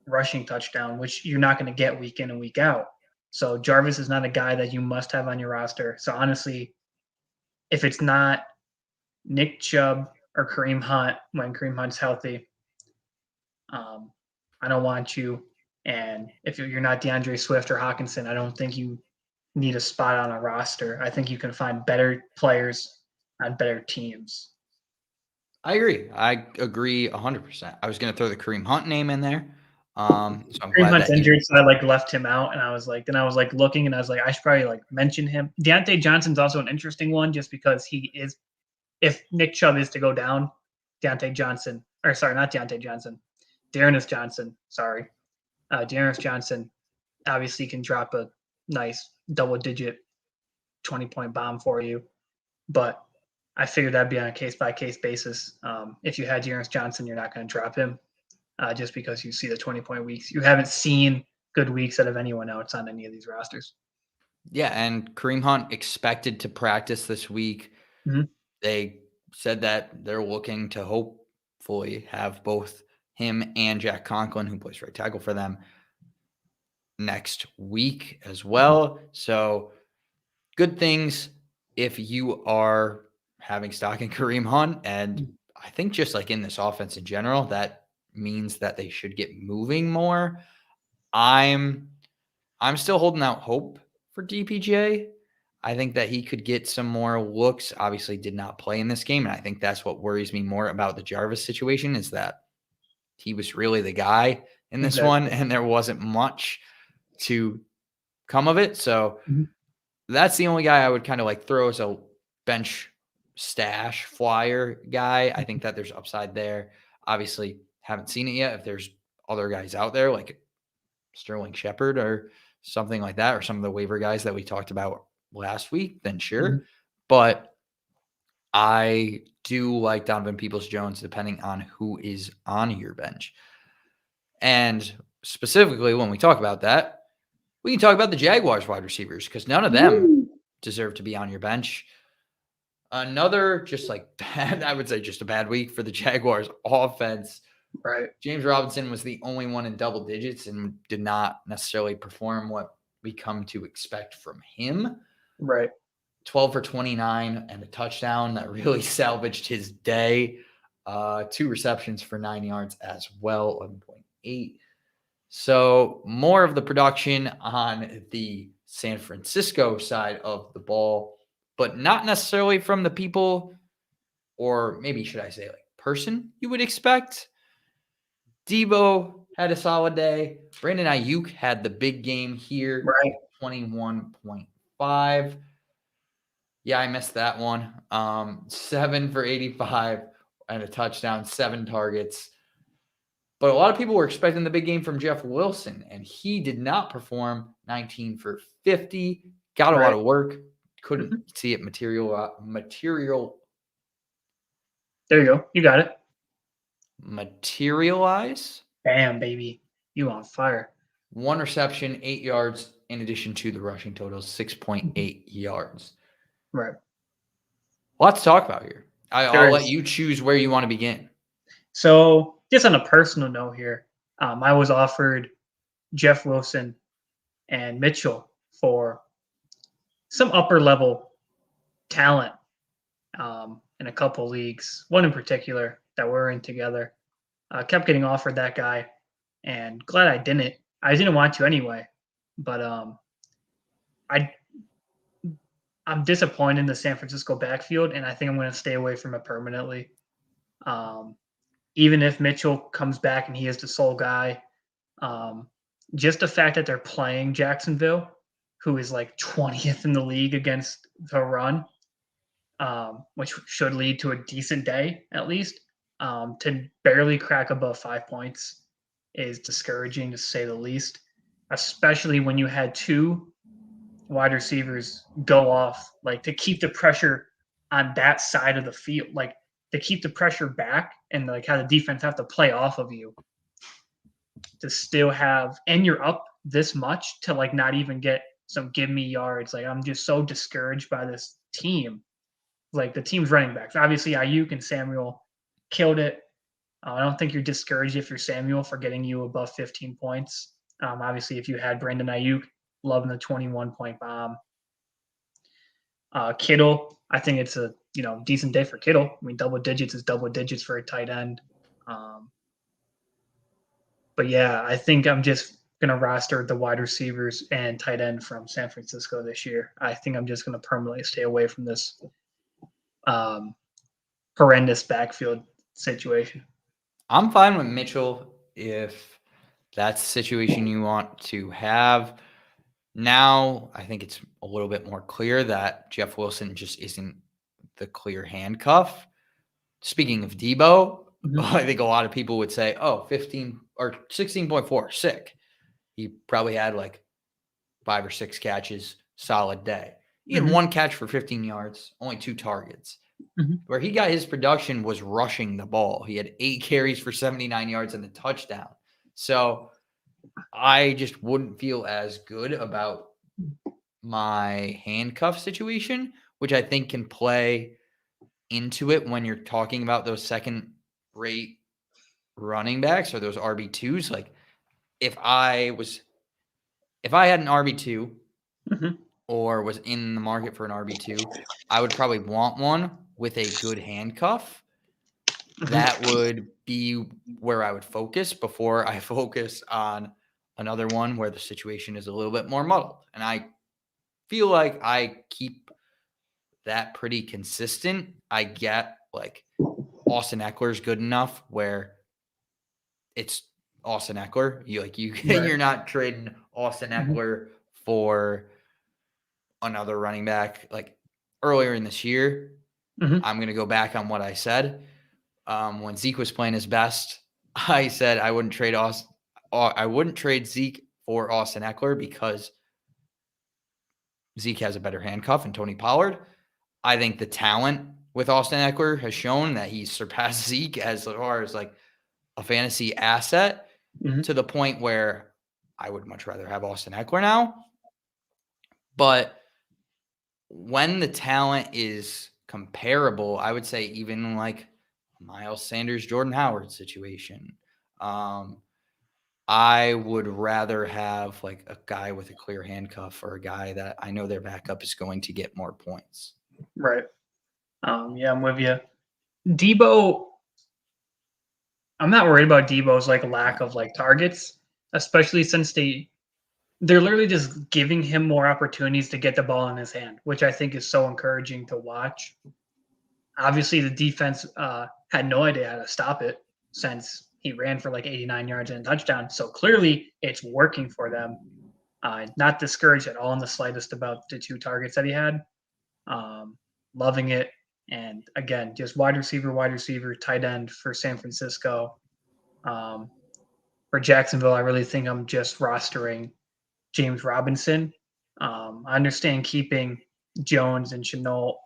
rushing touchdown, which you're not going to get week in and week out. So Jarvis is not a guy that you must have on your roster. So honestly, if it's not Nick Chubb or Kareem Hunt when Kareem Hunt's healthy, I don't want you. And if you're not DeAndre Swift or Hawkinson, I don't think you need a spot on a roster. I think you can find better players on better teams. I agree. I agree 100%. I was going to throw the Kareem Hunt name in there. So I'm Kareem glad Hunt's that injured, so I like left him out, and I was like looking, and I was like, I should probably like mention him. Deontay Johnson's also an interesting one, just because he is. If Nick Chubb is to go down, Deontay Johnson, or sorry, not Deontay Johnson, Dearness Johnson. Sorry, Dearness Johnson obviously can drop a nice double-digit 20-point bomb for you, but I figured that'd be on a case-by-case basis. If you had Dearness Johnson, you're not going to drop him. Just because you see the 20-point weeks. You haven't seen good weeks out of anyone else on any of these rosters. Yeah, and Kareem Hunt expected to practice this week. Mm-hmm. They said that they're looking to hopefully have both him and Jack Conklin, who plays right tackle for them, next week as well. So good things if you are having stock in Kareem Hunt. And I think just like in this offense in general, that means that they should get moving more. I'm still holding out hope for DPJ. I think that he could get some more looks. Obviously did not play in this game. And I think that's what worries me more about the Jarvis situation, is that he was really the guy in this one, and there wasn't much to come of it. So that's the only guy I would kind of like throw as a bench stash flyer guy. I think that there's upside there. Obviously haven't seen it yet. If there's other guys out there like Sterling Shepard or something like that, or some of the waiver guys that we talked about last week, then sure. But I do like Donovan Peoples-Jones depending on who is on your bench. And specifically when we talk about that, we can talk about the Jaguars wide receivers, because none of them deserve to be on your bench. Another just like bad, I would say just a bad week for the Jaguars offense. Right. James Robinson was the only one in double digits and did not necessarily perform what we come to expect from him. Right. 12 for 29 and a touchdown that really salvaged his day. 2 receptions for 9 yards as well, 11.8. So more of the production on the San Francisco side of the ball, but not necessarily from the people, or maybe should I say like person you would expect. Debo had a solid day. Brandon Ayuk had the big game here, Right. 21.5. Yeah, I missed that one. 7 for 85 and a touchdown, 7 targets. But a lot of people were expecting the big game from Jeff Wilson, and he did not perform. 19 for 50. Got a lot Right. of work. Couldn't Mhm. see it material. There you go. You got it. Materialize. Bam, baby. You on fire. 1 reception, 8 yards, in addition to the rushing totals, 6.8 yards. Right. Lots to talk about here. I'll There let is. you choose where you want to begin. So, just on a personal note here, I was offered Jeff Wilson and Mitchell for some upper level talent in a couple leagues. One in particular that we're in together. Kept getting offered that guy, and glad I didn't. I didn't want to anyway, but I I'm disappointed in the San Francisco backfield, and I think I'm going to stay away from it permanently. Um, Even if Mitchell comes back and he is the sole guy, just the fact that they're playing Jacksonville, who is like 20th in the league against the run, which should lead to a decent day at least, to barely crack above 5 points is discouraging to say the least, especially when you had two wide receivers go off, like to keep the pressure on that side of the field, like to keep the pressure back and like how the defense have to play off of you to still have, and you're up this much to like not even get some give me yards. Like I'm just so discouraged by this team. Like the team's running backs, obviously Ayuk and Samuel killed it. I don't think you're discouraged if you're Samuel for getting you above 15 points. Obviously, if you had Brandon Ayuk, loving the 21-point bomb. Kittle, I think it's a decent day for Kittle. I mean, double digits is double digits for a tight end. But yeah, I think I'm just going to roster the wide receivers and tight end from San Francisco this year. I think I'm just going to permanently stay away from this horrendous backfield situation. I'm fine with Mitchell if that's the situation you want to have. Now, I think it's a little bit more clear that Jeff Wilson just isn't the clear handcuff. Speaking of Debo, I think a lot of people would say, oh, 15 or 16.4, sick. He probably had like 5 or 6 catches, solid day. He had 1 catch for 15 yards, only 2 targets. Where he got his production was rushing the ball. He had 8 carries for 79 yards and a touchdown. So I just wouldn't feel as good about my handcuff situation, which I think can play into it when you're talking about those second-rate running backs or those RB2s. Like if I had an RB2 or was in the market for an RB2, I would probably want one with a good handcuff. That would be where I would focus before I focus on another one where the situation is a little bit more muddled. And I feel like I keep that pretty consistent. I get like Austin Eckler's good enough where it's Austin Eckler. You're not trading Austin Eckler for another running back. Like earlier in this year, I'm going to go back on what I said. When Zeke was playing his best, I said I wouldn't trade Zeke for Austin Eckler because Zeke has a better handcuff and Tony Pollard. I think the talent with Austin Eckler has shown that he's surpassed Zeke as far as like a fantasy asset to the point where I would much rather have Austin Eckler now. But when the talent is comparable, I would say even like Miles Sanders, Jordan Howard situation. I would rather have like a guy with a clear handcuff or a guy that I know their backup is going to get more points. Right. Yeah, I'm with you. Debo, I'm not worried about Debo's like lack of like targets, especially since they they're literally just giving him more opportunities to get the ball in his hand, which I think is so encouraging to watch. Obviously, the defense had no idea how to stop it since he ran for like 89 yards and a touchdown. So clearly, it's working for them. Not discouraged at all in the slightest about the 2 targets that he had. Loving it. And again, just wide receiver, tight end for San Francisco. For Jacksonville, I really think I'm just rostering James Robinson. I understand keeping Jones and Chenault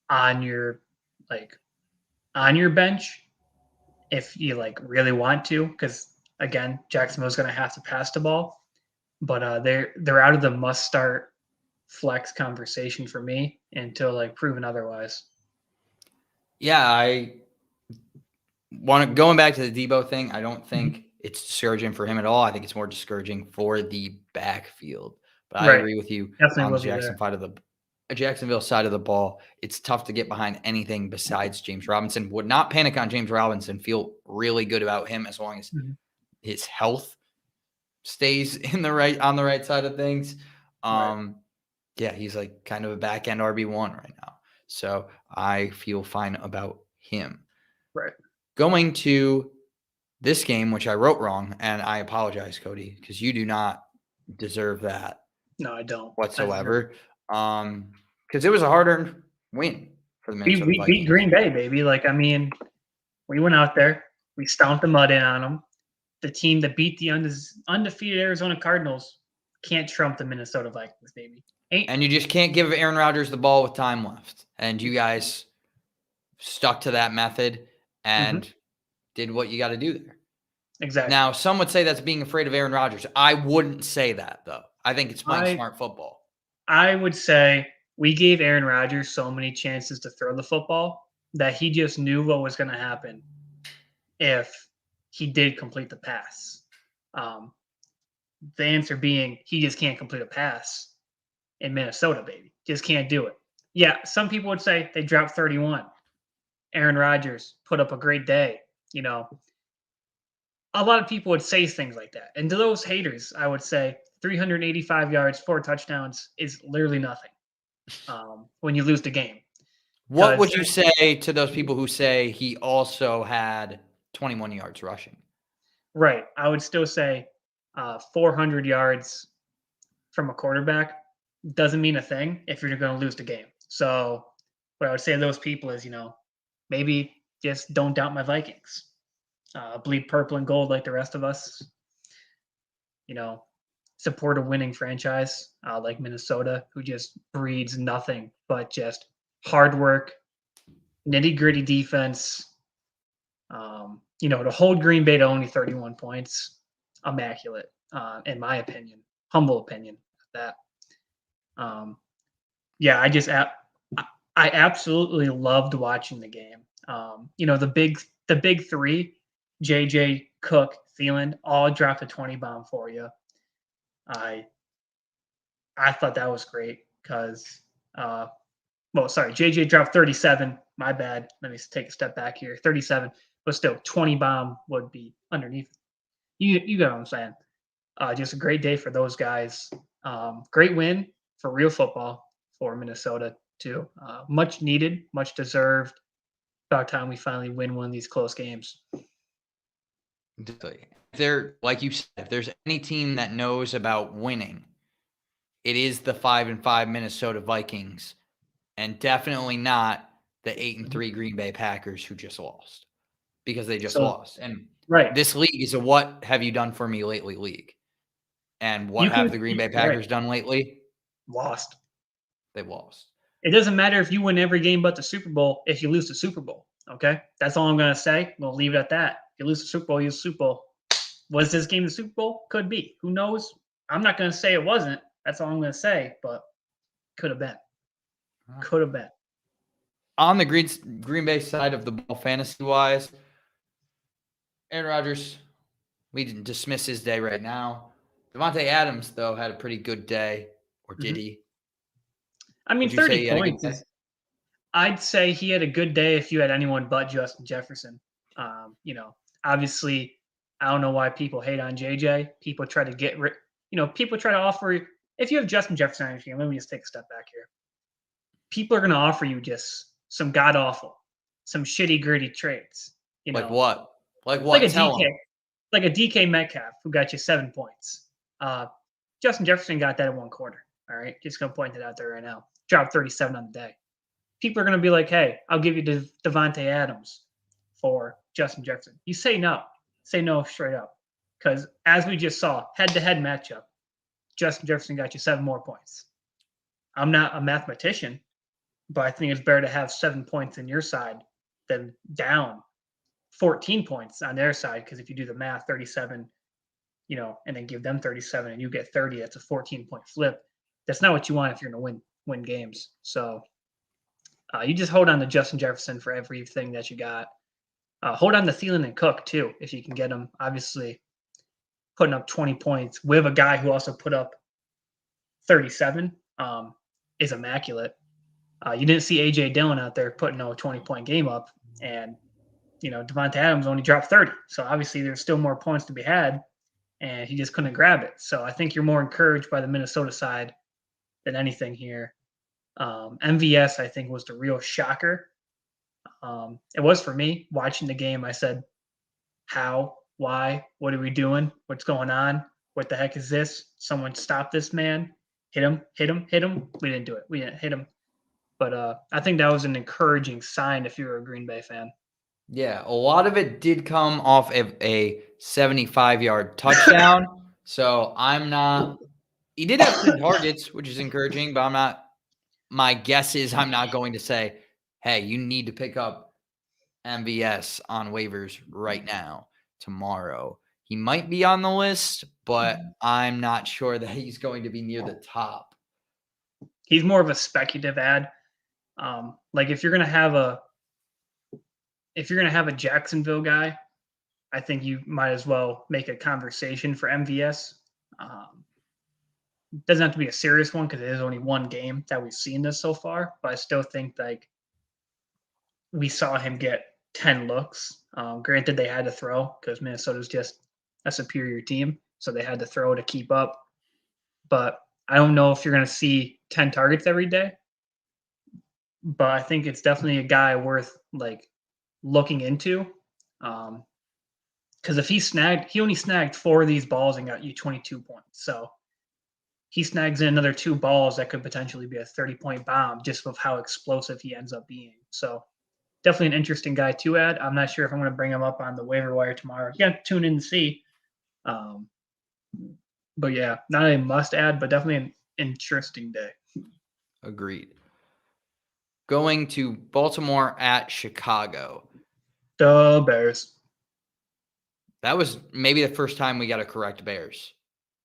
on your bench if you really want to, because again, Jacksonville's going to have to pass the ball, but they're out of the must start flex conversation for me until proven otherwise. Yeah, I want to going back to the Debo thing. I don't think it's discouraging for him at all. I think it's more discouraging for the backfield. But I agree with you on the Jacksonville side of the ball. It's tough to get behind anything besides James Robinson. Would not panic on James Robinson. Feel really good about him as long as his health stays on the right side of things. Yeah, he's kind of a back end RB1 right now. So I feel fine about him. Right. Going to this game, which I wrote wrong, and I apologize, Cody, because you do not deserve that. No, I don't whatsoever. Because it was a hard-earned win for the Minnesota Vikings. We beat Green Bay, baby. We went out there, we stomped the mud in on them. The team that beat the undefeated Arizona Cardinals can't trump the Minnesota Vikings, baby. And you just can't give Aaron Rodgers the ball with time left. And you guys stuck to that method and did what you got to do there. Exactly. Now, some would say that's being afraid of Aaron Rodgers. I wouldn't say that, though. I think it's playing smart football. I would say we gave Aaron Rodgers so many chances to throw the football that he just knew what was going to happen if he did complete the pass. The answer being he just can't complete a pass in Minnesota, baby. Just can't do it. Yeah, some people would say they dropped 31. Aaron Rodgers put up a great day. A lot of people would say things like that. And to those haters, I would say 385 yards, 4 touchdowns is literally nothing when you lose the game. What would you say to those people who say he also had 21 yards rushing? Right. I would still say 400 yards from a quarterback doesn't mean a thing if you're going to lose the game. So what I would say to those people is, maybe just don't doubt my Vikings. Bleed purple and gold like the rest of us. Support a winning franchise like Minnesota, who just breeds nothing but just hard work, nitty-gritty defense. To hold Green Bay to only 31 points, immaculate, in my opinion, humble opinion at that. Yeah, I absolutely loved watching the game. The big three, JJ, Cook, Thielen, all dropped a 20 bomb for you. I thought that was great because, JJ dropped 37. My bad. Let me take a step back here. 37, but still 20 bomb would be underneath. You got what I'm saying. Just a great day for those guys. Great win for real football for Minnesota too. Much needed, much deserved. About time we finally win one of these close games. Like you said, if there's any team that knows about winning, it is the 5-5 Minnesota Vikings, and definitely not the 8-3 Green Bay Packers who just lost because they just lost. And this league is a what have you done for me lately league. And what have the Green Bay Packers done lately? Lost. They've lost. It doesn't matter if you win every game but the Super Bowl if you lose the Super Bowl. Okay? That's all I'm going to say. We'll leave it at that. If you lose the Super Bowl, you lose the Super Bowl. Was this game the Super Bowl? Could be. Who knows? I'm not going to say it wasn't. That's all I'm going to say, but could have been. Could have been. On the Green Bay side of the ball, fantasy-wise, Aaron Rodgers, we didn't dismiss his day right now. Devontae Adams, though, had a pretty good day, or did he? I mean, 30 points. I'd say he had a good day if you had anyone but Justin Jefferson. Obviously, I don't know why people hate on JJ. People try to get rid. people try to offer. If you have Justin Jefferson on your team, let me just take a step back here. People are going to offer you just some god awful, some shitty gritty trades. Like what? Like Like what? a Tell DK, them. like a DK Metcalf who got you 7 points. Justin Jefferson got that in 1 quarter. All right, just gonna point it out there right now. Dropped 37 on the day. People are gonna be like, "Hey, I'll give you Devontae Adams for Justin Jefferson." You say no straight up, because as we just saw, head-to-head matchup, Justin Jefferson got you 7 more points. I'm not a mathematician, but I think it's better to have 7 points in your side than down 14 points on their side. Because if you do the math, 37, and then give them 37 and you get 30, that's a 14-point flip. That's not what you want if you're going to win games. So you just hold on to Justin Jefferson for everything that you got. Hold on to Thielen and Cook too, if you can get them. Obviously, putting up 20 points with a guy who also put up 37 is immaculate. You didn't see A.J. Dillon out there putting a 20-point game up, and Devontae Adams only dropped 30. So obviously there's still more points to be had, and he just couldn't grab it. So I think you're more encouraged by the Minnesota side than anything here. MVS, I think, was the real shocker. It was for me watching the game. I said, how, why, what are we doing? What's going on? What the heck is this? Someone stop this man. Hit him. We didn't do it. We didn't hit him. But I think that was an encouraging sign if you're a Green Bay fan. Yeah, a lot of it did come off of a 75-yard touchdown. So I'm not – he did have 10 targets, which is encouraging, but I'm not – my guess is I'm not going to say, hey, you need to pick up MVS on waivers right now, tomorrow. He might be on the list, but I'm not sure that he's going to be near the top. He's more of a speculative ad. Like if you're gonna have a Jacksonville guy, I think you might as well make a conversation for MVS. Doesn't have to be a serious one because it is only one game that we've seen this so far, but I still think like we saw him get 10 looks. Granted, they had to throw because Minnesota's just a superior team, so they had to throw to keep up. But I don't know if you're going to see 10 targets every day. But I think it's definitely a guy worth like looking into. Because if he only snagged 4 of these balls and got you 22 points. So he snags in another 2 balls that could potentially be a 30-point bomb just with how explosive he ends up being. So definitely an interesting guy to add. I'm not sure if I'm going to bring him up on the waiver wire tomorrow. You got to tune in and see. But yeah, not a must add, but definitely an interesting day. Agreed. Going to Baltimore at Chicago. The Bears. That was maybe the first time we got to correct Bears.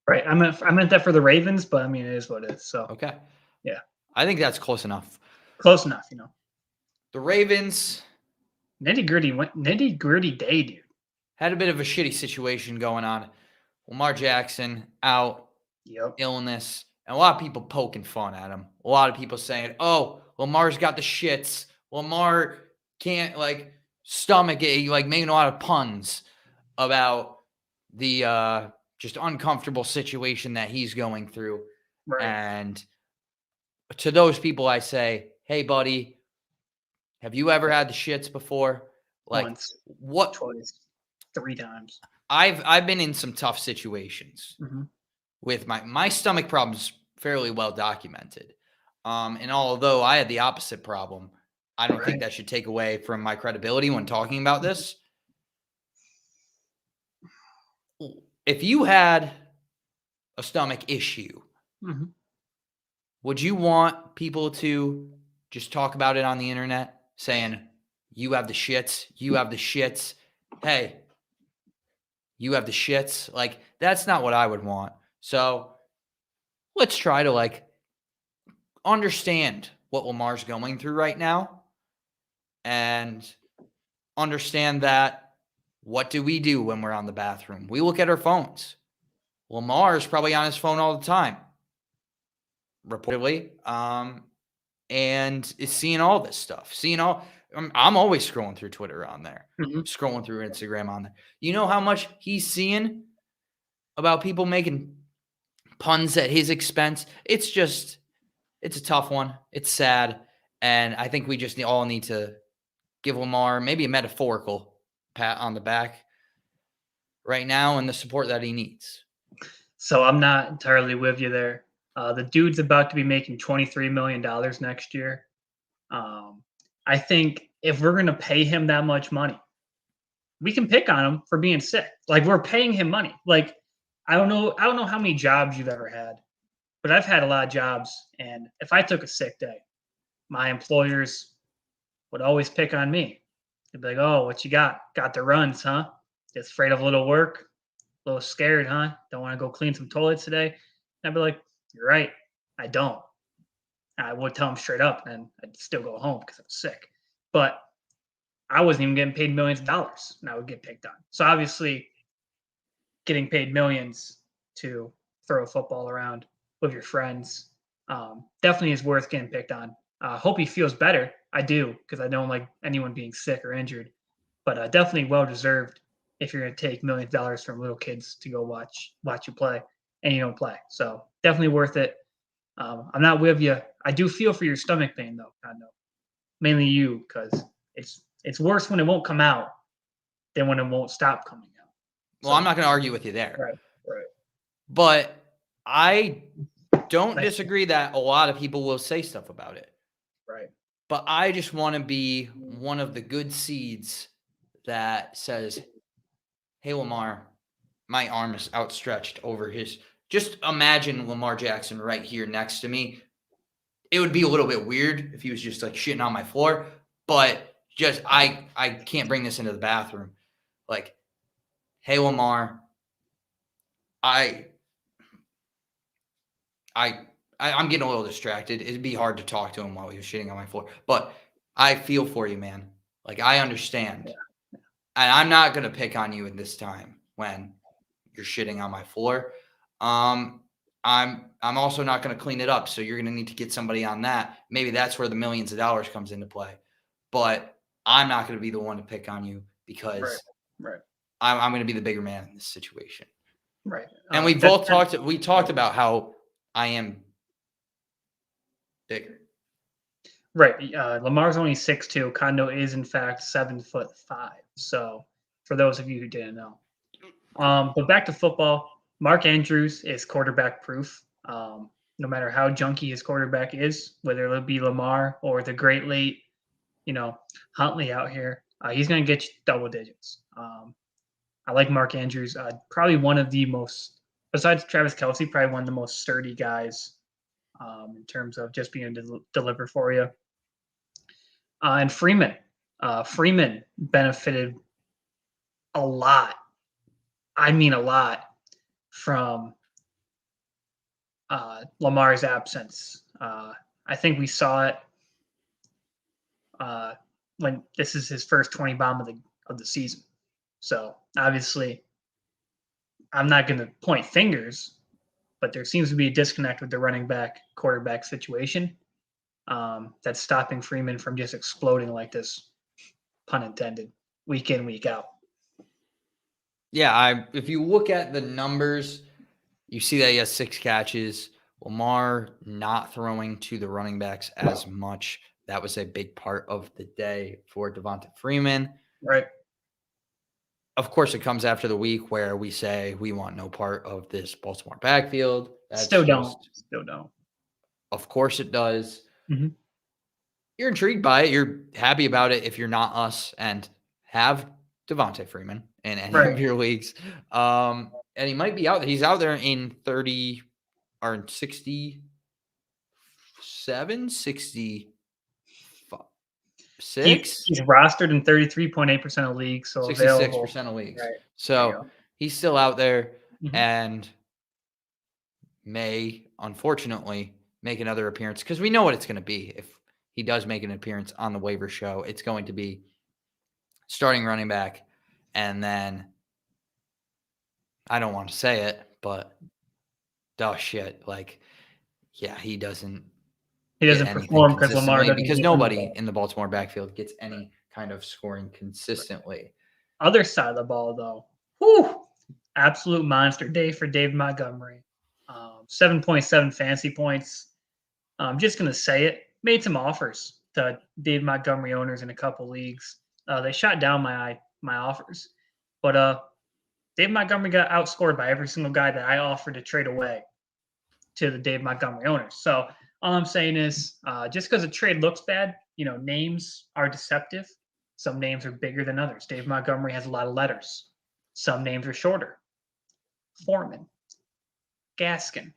Right. I meant that for the Ravens, but I mean, it is what it is. So Okay. Yeah. I think that's close enough. Close enough, The Ravens. Nitty gritty day, dude. Had a bit of a shitty situation going on. Lamar Jackson out, Yep. illness, and a lot of people poking fun at him. A lot of people saying, oh, Lamar's got the shits. Lamar can't, stomach it. Making a lot of puns about the just uncomfortable situation that he's going through. Right. And to those people, I say, hey, buddy, have you ever had the shits before? Once. What? Twice. 3 times. I've been in some tough situations with my stomach problems fairly well documented. And although I had the opposite problem, I don't think that should take away from my credibility when talking about this. If you had a stomach issue, would you want people to just talk about it on the internet saying, you have the shits, you have the shits, hey, you have the shits? That's not what I would want. So let's try to understand what Lamar's going through right now and understand that what do we do when we're on the bathroom? We look at our phones. Lamar is probably on his phone all the time, reportedly, and is seeing all this stuff. I'm always scrolling through Twitter on there, scrolling through Instagram on there. You know how much he's seeing about people making puns at his expense. It's a tough one. It's sad. And I think we just all need to give Lamar maybe a metaphorical pat on the back right now and the support that he needs. So I'm not entirely with you there. The dude's about to be making $23 million next year. I think if we're going to pay him that much money, we can pick on him for being sick. Like, we're paying him money. Like, I don't know how many jobs you've ever had, but I've had a lot of jobs. And if I took a sick day, my employers would always pick on me. They'd be like, "Oh, what you got? Got the runs, huh? Just afraid of a little work? A little scared, huh? Don't want to go clean some toilets today?" And I'd be like, "You're right. I don't." And I would tell them straight up, and I'd still go home because I was sick. But I wasn't even getting paid millions of dollars, and I would get picked on. So obviously, getting paid millions to throw a football around with your friends definitely is worth getting picked on. Hope he feels better. I do, because I don't like anyone being sick or injured. But definitely well deserved if you're going to take millions of dollars from little kids to go watch you play, and you don't play. So definitely worth it. I'm not with you. I do feel for your stomach pain though. I know, mainly you, because it's worse when it won't come out than when it won't stop coming out. Well, I'm not going to argue with you there. Right. But I don't disagree that a lot of people will say stuff about it. Right. But I just want to be one of the good seeds that says, "Hey, Lamar, my arm is outstretched over his." Just imagine Lamar Jackson right here next to me. It would be a little bit weird if he was just like shitting on my floor, but just I can't bring this into the bathroom. Like, "Hey, Lamar, I'm getting a little distracted. It'd be hard to talk to him while he was shitting on my floor, but I feel for you, man. Like, I understand. Yeah. And I'm not going to pick on you at this time when you're shitting on my floor. I'm also not going to clean it up. So you're going to need to get somebody on that. Maybe that's where the millions of dollars comes into play. But I'm not going to be the one to pick on you because Right. I'm going to be the bigger man in this situation." Right. And we talked about how I am bigger. Right. Lamar's only 6'2". Kondo is in fact 7'5". So for those of you who didn't know. But back to football, Mark Andrews is quarterback proof. No matter how junky his quarterback is, whether it be Lamar or the great late, Huntley out here, he's going to get you double digits. I like Mark Andrews. Probably one of the most, besides Travis Kelce, probably one of the most sturdy guys in terms of just being able to deliver for you. And Freeman. Freeman benefited a lot. I mean, a lot from Lamar's absence. I think we saw it when this is his first 20 bomb of the season. So obviously, I'm not going to point fingers, but there seems to be a disconnect with the running back quarterback situation that's stopping Freeman from just exploding like this, pun intended, week in, week out. Yeah, if you look at the numbers, you see that he has 6 catches. Lamar not throwing to the running backs as much. That was a big part of the day for Devonta Freeman. Right. Of course, it comes after the week where we say we want no part of this Baltimore backfield. Still don't. Of course it does. Mm-hmm. You're intrigued by it. You're happy about it if you're not us and have Devonta Freeman in any of your leagues. And he might be out there. He's out there in 30 or in 67, 66. He's rostered in 33.8% of leagues. So 66% of leagues. Right. So he's still out there Mm-hmm. and may, unfortunately, make another appearance because we know what it's going to be. If he does make an appearance on the waiver show, it's going to be starting running back. And then I don't want to say it, but shit. Like, yeah, he doesn't perform because Lamar doesn't, because nobody in the Baltimore backfield gets any kind of scoring consistently. Other side of the ball, though, absolute monster day for Dave Montgomery. 7.7 fantasy points. I'm just going to say it. Made some offers to Dave Montgomery owners in a couple leagues. They shot down my offers. But Dave Montgomery got outscored by every single guy that I offered to trade away to the Dave Montgomery owners. So all I'm saying is just because a trade looks bad, names are deceptive. Some names are bigger than others. Dave Montgomery has a lot of letters. Some names are shorter. Foreman, Gaskin,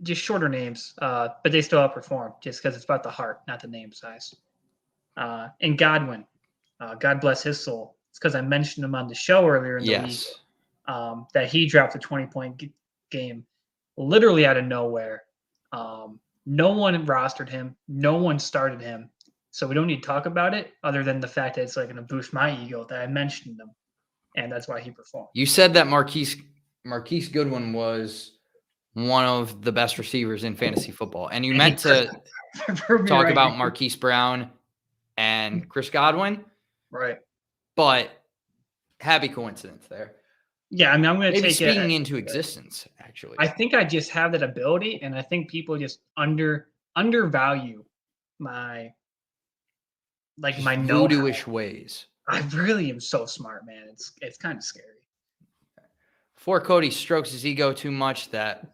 just shorter names, but they still outperform just because it's about the heart, not the name size. And Godwin, God bless his soul. It's because I mentioned him on the show earlier in the week that he dropped a 20-point game literally out of nowhere. No one rostered him. No one started him. So we don't need to talk about it other than the fact that it's like going to boost my ego that I mentioned him. And that's why he performed. You said that Marquise Goodwin was one of the best receivers in fantasy football. And you meant to talk about Marquise Brown and Chris Godwin. Right. But happy coincidence there. Yeah, I mean, I'm going to take speaking into existence, actually. I think I just have that ability, and I think people just undervalue my voodoo-ish ways. I really am so smart, man. It's kind of scary. Before Cody strokes his ego too much that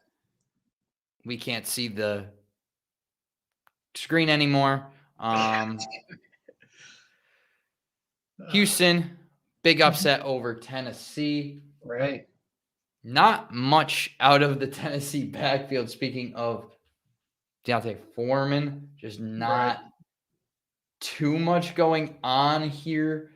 we can't see the screen anymore. Houston, big upset over Tennessee. Right. Not much out of the Tennessee backfield. Speaking of D'Onta Foreman, just not too much going on here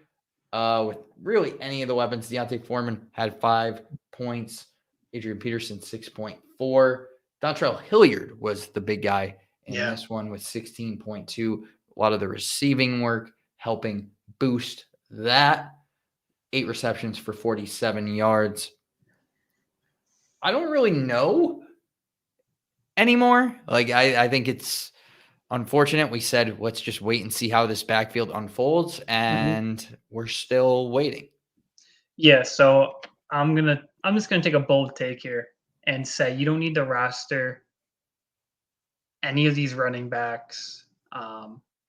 with really any of the weapons. D'Onta Foreman had 5 points. Adrian Peterson, 6.4. Dontrell Hilliard was the big guy in this one with 16.2. A lot of the receiving work helping boost that. 8 receptions for 47 yards. I don't really know anymore. I think it's unfortunate. We said, let's just wait and see how this backfield unfolds, and we're still waiting. Yeah, so I'm just gonna take a bold take here and say you don't need to roster any of these running backs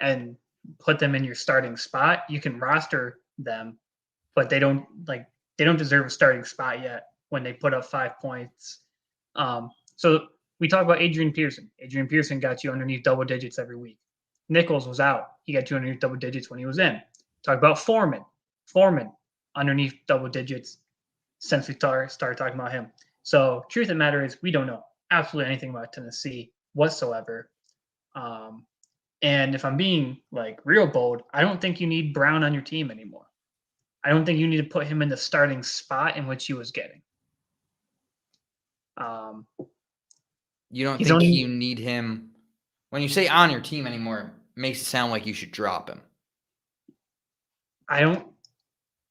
and put them in your starting spot. You can roster them, but they don't deserve a starting spot yet when they put up 5 points. So we talk about Adrian Peterson. Adrian Peterson got you underneath double digits every week. Nichols was out. He got you underneath double digits when he was in. Talk about Foreman. Foreman underneath double digits since we started talking about him. So truth of the matter is we don't know absolutely anything about Tennessee whatsoever. And if I'm being real bold, I don't think you need Brown on your team anymore. I don't think you need to put him in the starting spot in which he was getting. You don't think you need him when you say on your team anymore? It makes it sound like you should drop him. I don't.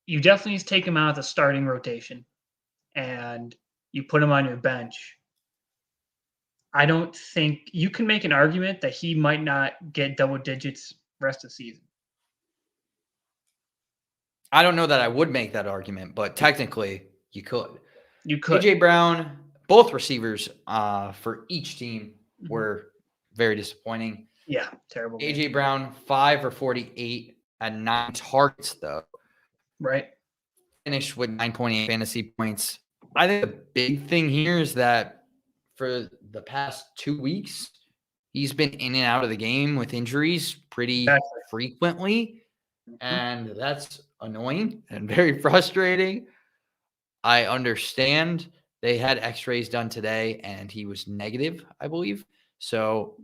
You definitely need to take him out of the starting rotation, and you put him on your bench. I don't think you can make an argument that he might not get double digits rest of the season. I don't know that I would make that argument, but technically you could. You could. A.J. Brown, both receivers for each team were very disappointing. Yeah, terrible. A.J. Brown, 5 for 48 at 9 targets, though. Right. Finished with 9.8 fantasy points. I think the big thing here is that for the past 2 weeks, he's been in and out of the game with injuries pretty frequently. And that's annoying and very frustrating. I understand they had x-rays done today and he was negative, I believe. So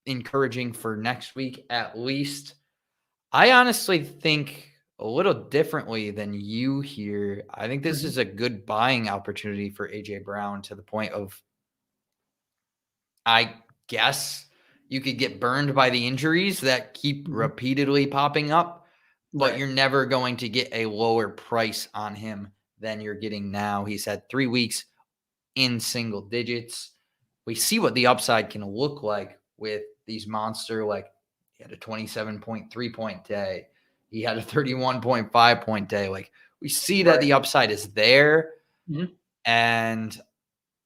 encouraging for next week at least. I honestly think a little differently than you here. I think this is a good buying opportunity for A.J. Brown to the point of, I guess you could get burned by the injuries that keep repeatedly popping up, but you're never going to get a lower price on him than you're getting now. He's had 3 weeks in single digits. We see what the upside can look like with these monster, he had a 27.3 point day. He had a 31.5 point day. We see that the upside is there. And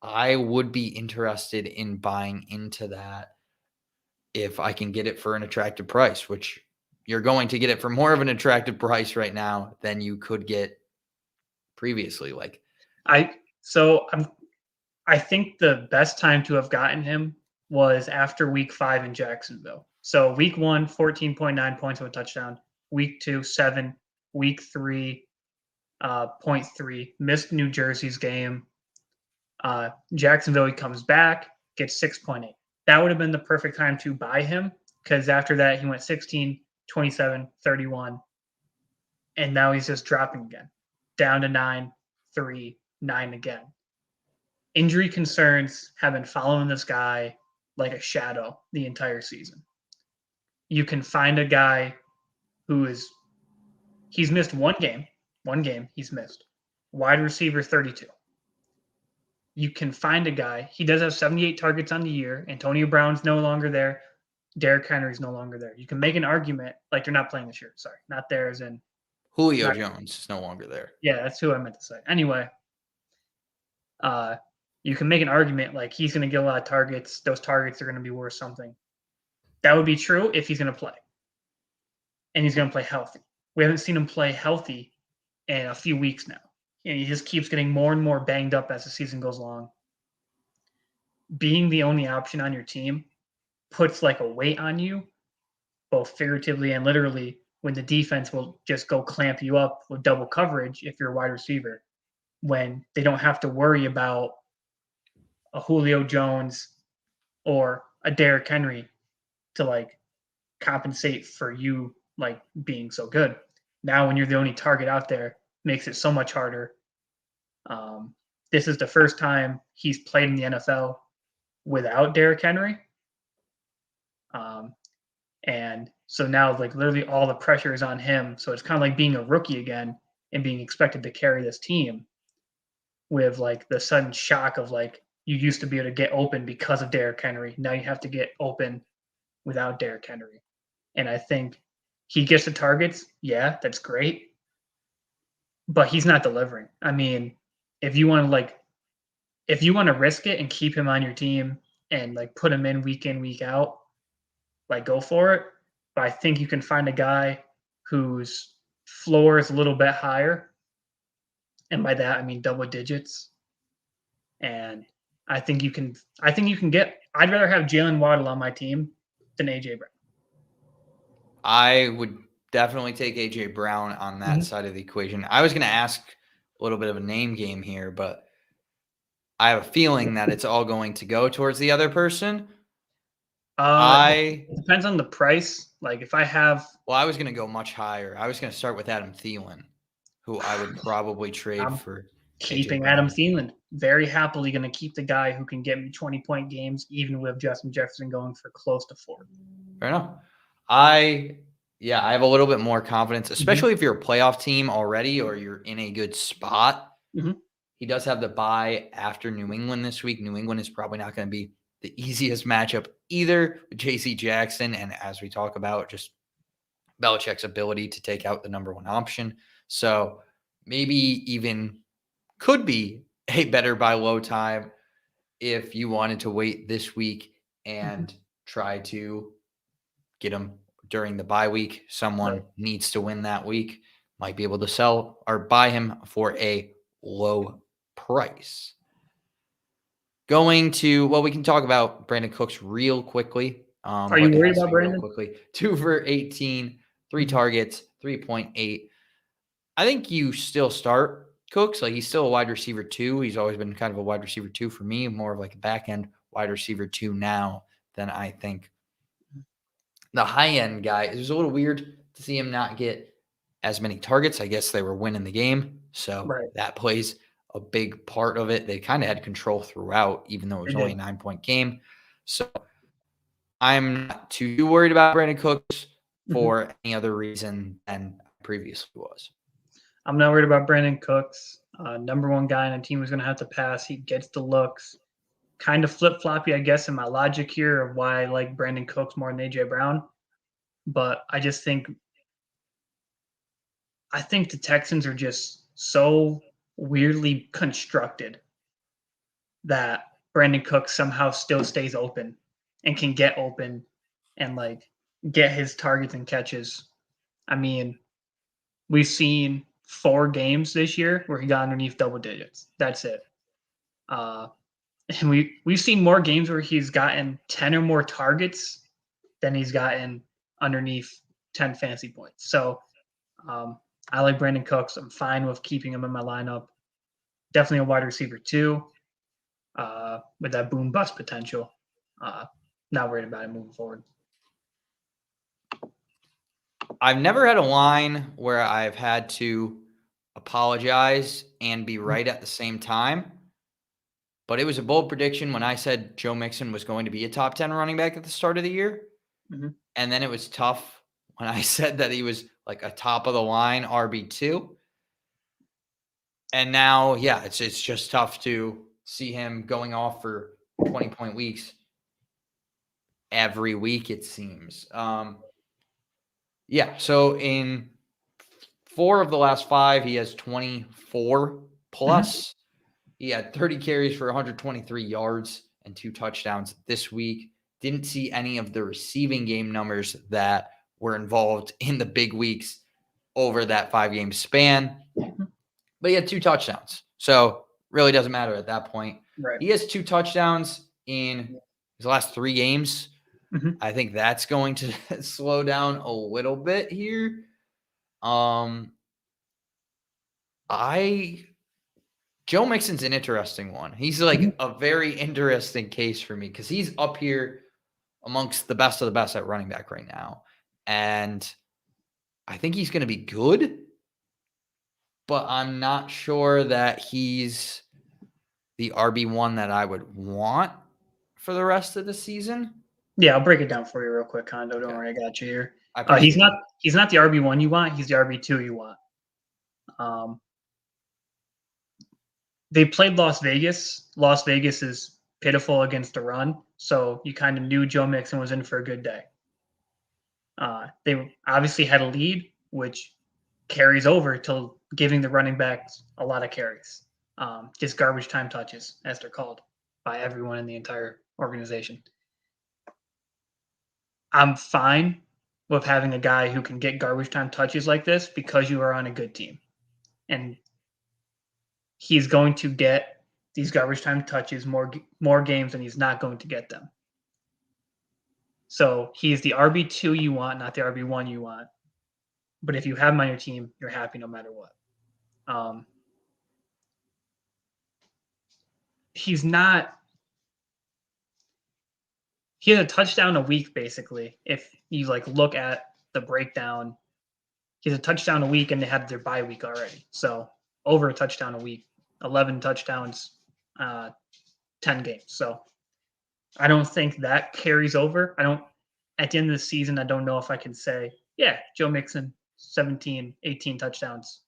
I would be interested in buying into that if I can get it for an attractive price, which you're going to get it for more of an attractive price right now than you could get previously. Like, I think the best time to have gotten him was after week 5 in Jacksonville. So week 1, 14.9 points with a touchdown. Week 2, 7. Week 3, 0.3. Missed New Jersey's game. Jacksonville, he comes back, gets 6.8. That would have been the perfect time to buy him because after that, he went 16, 27, 31. And now he's just dropping again, down to 9, 3, 9 again. Injury concerns have been following this guy like a shadow the entire season. You can find a guy he's missed one game he's missed. Wide receiver 32. You can find a guy, he does have 78 targets on the year. Antonio Brown's no longer there. Derrick Henry's no longer there. You can make an argument, like they're not playing this year. Sorry, not there as in Julio Jones is no longer there. Yeah, that's who I meant to say. Anyway, you can make an argument like he's going to get a lot of targets. Those targets are going to be worth something. That would be true if he's going to play. And he's going to play healthy. We haven't seen him play healthy in a few weeks now. And he just keeps getting more and more banged up as the season goes along. Being the only option on your team puts like a weight on you, both figuratively and literally, when the defense will just go clamp you up with double coverage if you're a wide receiver, when they don't have to worry about a Julio Jones or a Derrick Henry to like compensate for you like being so good. Now, when you're the only target out there, makes it so much harder. This is the first time he's played in the NFL without Derrick Henry. And so now like literally all the pressure is on him. So it's kind of like being a rookie again and being expected to carry this team with like the sudden shock of like you used to be able to get open because of Derrick Henry. Now you have to get open without Derrick Henry. And I think he gets the targets. Yeah, that's great. But he's not delivering. I mean, if you want to risk it and keep him on your team and like put him in, week out, like go for it. But I think you can find a guy whose floor is a little bit higher. And by that I mean double digits. And I'd rather have Jalen Waddle on my team than AJ Brown. I would definitely take AJ Brown on that side of the equation. I was going to ask a little bit of a name game here, but I have a feeling that it's all going to go towards the other person. It depends on the price. Like if I have, I was going to go much higher. I was going to start with Adam Thielen, who I would probably trade for. Keeping Adam Thielen. Very happily going to keep the guy who can get me 20-point games, even with Justin Jefferson going for close to 40. Fair enough. I have a little bit more confidence, especially if you're a playoff team already or you're in a good spot. He does have the bye after New England this week. New England is probably not going to be the easiest matchup either with J.C. Jackson. And as we talk about, just Belichick's ability to take out the number one option. So maybe even could be a better buy low time if you wanted to wait this week and try to get him during the bye week. Someone needs to win that week, might be able to sell or buy him for a low price. We can talk about Brandon Cooks real quickly. Are you worried about Brandon? Quickly, 2 for 18, 3 targets, 3.8. I think you still start Cooks. Like he's still a wide receiver 2. He's always been kind of a wide receiver 2 for me, more of like a back end wide receiver 2 now than I think the high end guy. It was a little weird to see him not get as many targets. I guess they were winning the game. So that plays a big part of it. They kind of had control throughout, even though it was only a 9-point game. So I'm not too worried about Brandon Cooks for any other reason than previously was. I'm not worried about Brandon Cooks. Number one guy on the team who's going to have to pass. He gets the looks. Kind of flip-floppy, I guess, in my logic here of why I like Brandon Cooks more than A.J. Brown. But I think the Texans are just so weirdly constructed that Brandon Cook somehow still stays open and can get open and like get his targets and catches. I mean, we've seen 4 games this year where he got underneath double digits. That's it. And we've seen more games where he's gotten 10 or more targets than he's gotten underneath 10 fantasy points. So I like Brandon Cooks. I'm fine with keeping him in my lineup. Definitely a wide receiver too, with that boom bust potential. Not worried about it moving forward. I've never had a line where I've had to apologize and be right at the same time. But it was a bold prediction when I said Joe Mixon was going to be a top 10 running back at the start of the year. Mm-hmm. And then it was tough when I said that he was like a top of the line RB2. And now, yeah, it's just tough to see him going off for 20-point weeks every week, it seems. Yeah, so in 4 of the last 5, he has 24 plus. Mm-hmm. He had 30 carries for 123 yards and 2 touchdowns this week. Didn't see any of the receiving game numbers that were involved in the big weeks over that 5-game span. But he had 2 touchdowns. So really doesn't matter at that point. Right. He has 2 touchdowns in his last 3 games. Mm-hmm. I think that's going to slow down a little bit here. Joe Mixon's an interesting one. He's like a very interesting case for me because he's up here amongst the best of the best at running back right now. And I think he's going to be good, but I'm not sure that he's the RB1 that I would want for the rest of the season. Yeah, I'll break it down for you real quick, Kondo. Don't worry, I got you here. He's not the RB1 you want. He's the RB2 you want. They played Las Vegas. Las Vegas is pitiful against the run, so you kind of knew Joe Mixon was in for a good day. They obviously had a lead, which carries over to giving the running backs a lot of carries. Just garbage time touches, as they're called by everyone in the entire organization. I'm fine with having a guy who can get garbage time touches like this because you are on a good team. And he's going to get these garbage time touches more games than he's not going to get them. So he's the RB2 you want, not the RB1 you want. But if you have him on your team, you're happy no matter what. He's not – he has a touchdown a week, basically. If you, like, look at the breakdown, he has a touchdown a week, and they had their bye week already. So over a touchdown a week, 11 touchdowns, 10 games. So I don't think that carries over. At the end of the season, I don't know if I can say, yeah, Joe Mixon, 17, 18 touchdowns.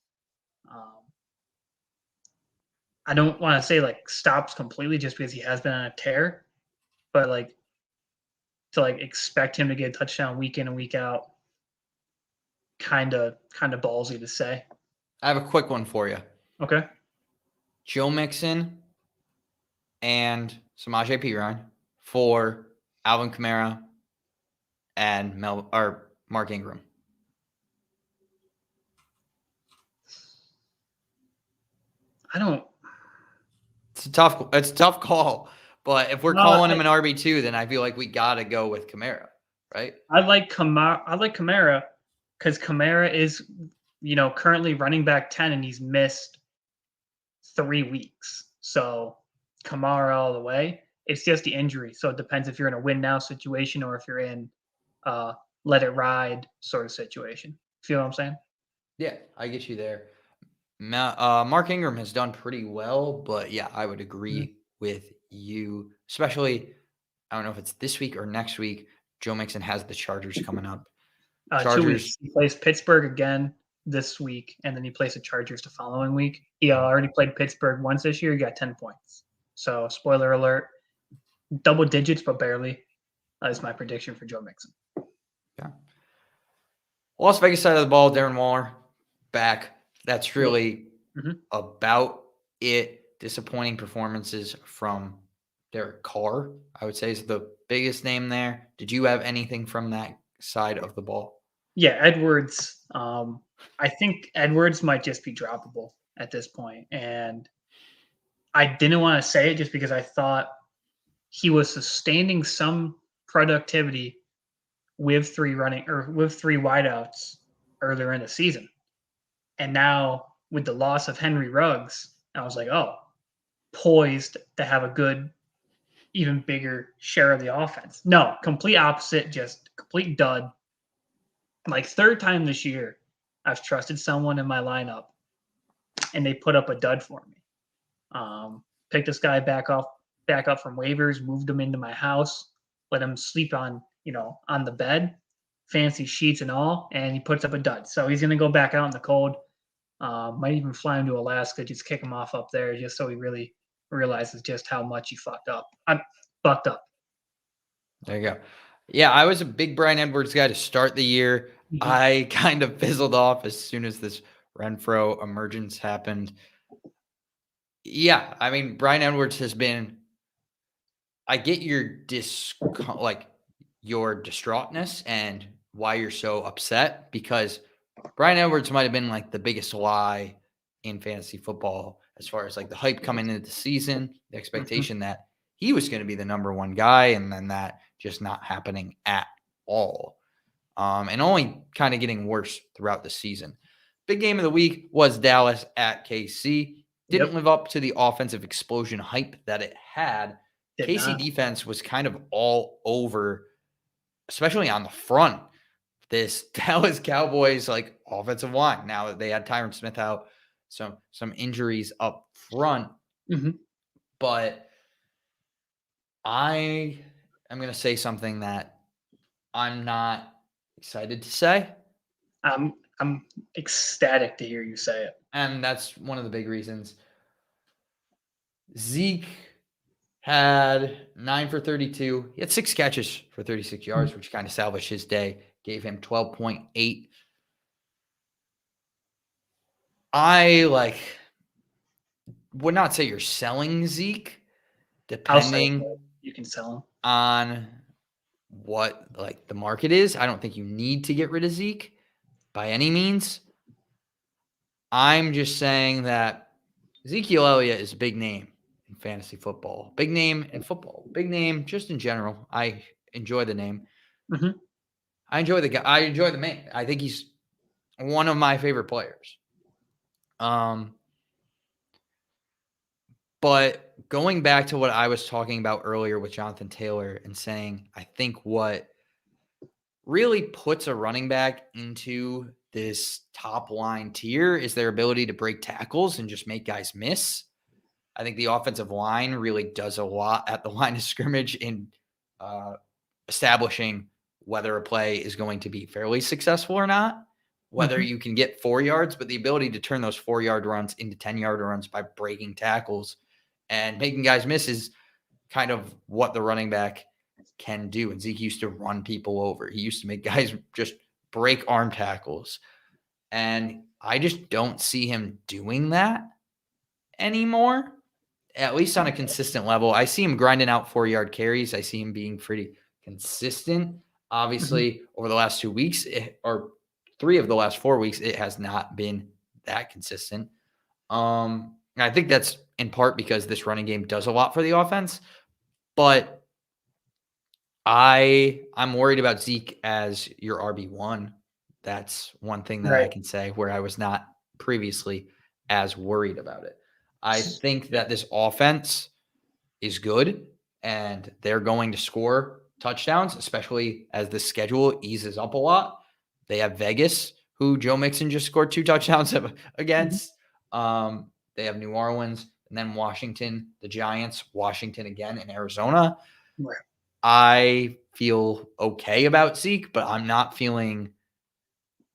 I don't want to say like stops completely just because he has been on a tear, but like to like expect him to get a touchdown week in and week out, kind of ballsy to say. I have a quick one for you. Okay. Joe Mixon and Samaje Perine for Alvin Kamara and Mark Ingram. It's a tough call. But if we're calling him an RB2, then I feel like we gotta go with Kamara, right? I like Kamara because Kamara is, currently running back 10 and he's missed 3 weeks. So Kamara all the way. It's just the injury. So it depends if you're in a win now situation or if you're in let it ride sort of situation. Feel what I'm saying? Yeah, I get you there. Mark Ingram has done pretty well, but yeah, I would agree with you, especially, I don't know if it's this week or next week. Joe Mixon has the Chargers coming up. 2 weeks. He plays Pittsburgh again this week, and then he plays the Chargers the following week. He already played Pittsburgh once this year. He got 10 points. So, spoiler alert, double digits, but barely. That is my prediction for Joe Mixon. Yeah. Las Vegas side of the ball, Darren Waller back. That's really about it disappointing performances from Derek Carr, I would say, is the biggest name there. Did you have anything from that side of the ball? Yeah, Edwards. I think Edwards might just be droppable at this point, and I didn't want to say it just because I thought he was sustaining some productivity with three wideouts earlier in the season, and now with the loss of Henry Ruggs, I was like, oh, poised to have a good, even bigger share of the offense. No, complete opposite, just complete dud. Like third time this year, I've trusted someone in my lineup, and they put up a dud for me. Picked this guy back up from waivers, moved him into my house, let him sleep on the bed, fancy sheets and all, and he puts up a dud. So he's gonna go back out in the cold. Might even fly him to Alaska, just kick him off up there, just so he really realizes just how much he fucked up. I'm fucked up. There you go. Yeah, I was a big Bryan Edwards guy to start the year. Mhm. I kind of fizzled off as soon as this Renfro emergence happened. Yeah, I mean, Bryan Edwards has been. I get your your distraughtness and why you're so upset, because Bryan Edwards might have been like the biggest lie in fantasy football as far as like the hype coming into the season, the expectation that he was going to be the number one guy, and then that just not happening at all. And only kind of getting worse throughout the season. Big game of the week was Dallas at KC. Didn't live up to the offensive explosion hype that it had. Did KC not. defense was kind of all over, especially on the front. This Dallas Cowboys like offensive line. Now that they had Tyron Smith out, some injuries up front. Mhm. But I am going to say something that I'm not excited to say. I'm ecstatic to hear you say it. And that's one of the big reasons. Zeke had 9 for 32. He had 6 catches for 36 yards, which kind of salvaged his day. Gave him 12.8. I would not say you're selling Zeke, I'll say depending you can sell him. on what the market is. I don't think you need to get rid of Zeke by any means. I'm just saying that Ezekiel Elliott is a big name in fantasy football. Big name in football. Big name just in general. I enjoy the name. Mhm. I enjoy the guy. I enjoy the man. I think he's one of my favorite players. But going back to what I was talking about earlier with Jonathan Taylor and saying, I think what really puts a running back into this top line tier is their ability to break tackles and just make guys miss. I think the offensive line really does a lot at the line of scrimmage in establishing whether a play is going to be fairly successful or not, whether you can get 4 yards, but the ability to turn those 4-yard runs into 10-yard runs by breaking tackles and making guys miss is kind of what the running back can do. And Zeke used to run people over. He used to make guys just break arm tackles. And I just don't see him doing that anymore, at least on a consistent level. I see him grinding out 4-yard carries. I see him being pretty consistent. Obviously, over the last 2 weeks, or 3 of the last 4 weeks, it has not been that consistent. I think that's in part because this running game does a lot for the offense, but I'm worried about Zeke as your RB1. That's one thing that I can say where I was not previously as worried about it. I think that this offense is good and they're going to score touchdowns, especially as the schedule eases up a lot. They have Vegas, who Joe Mixon just scored 2 touchdowns against. They have New Orleans and then Washington, the Giants, Washington again, and Arizona. Right. I feel okay about Zeke, but I'm not feeling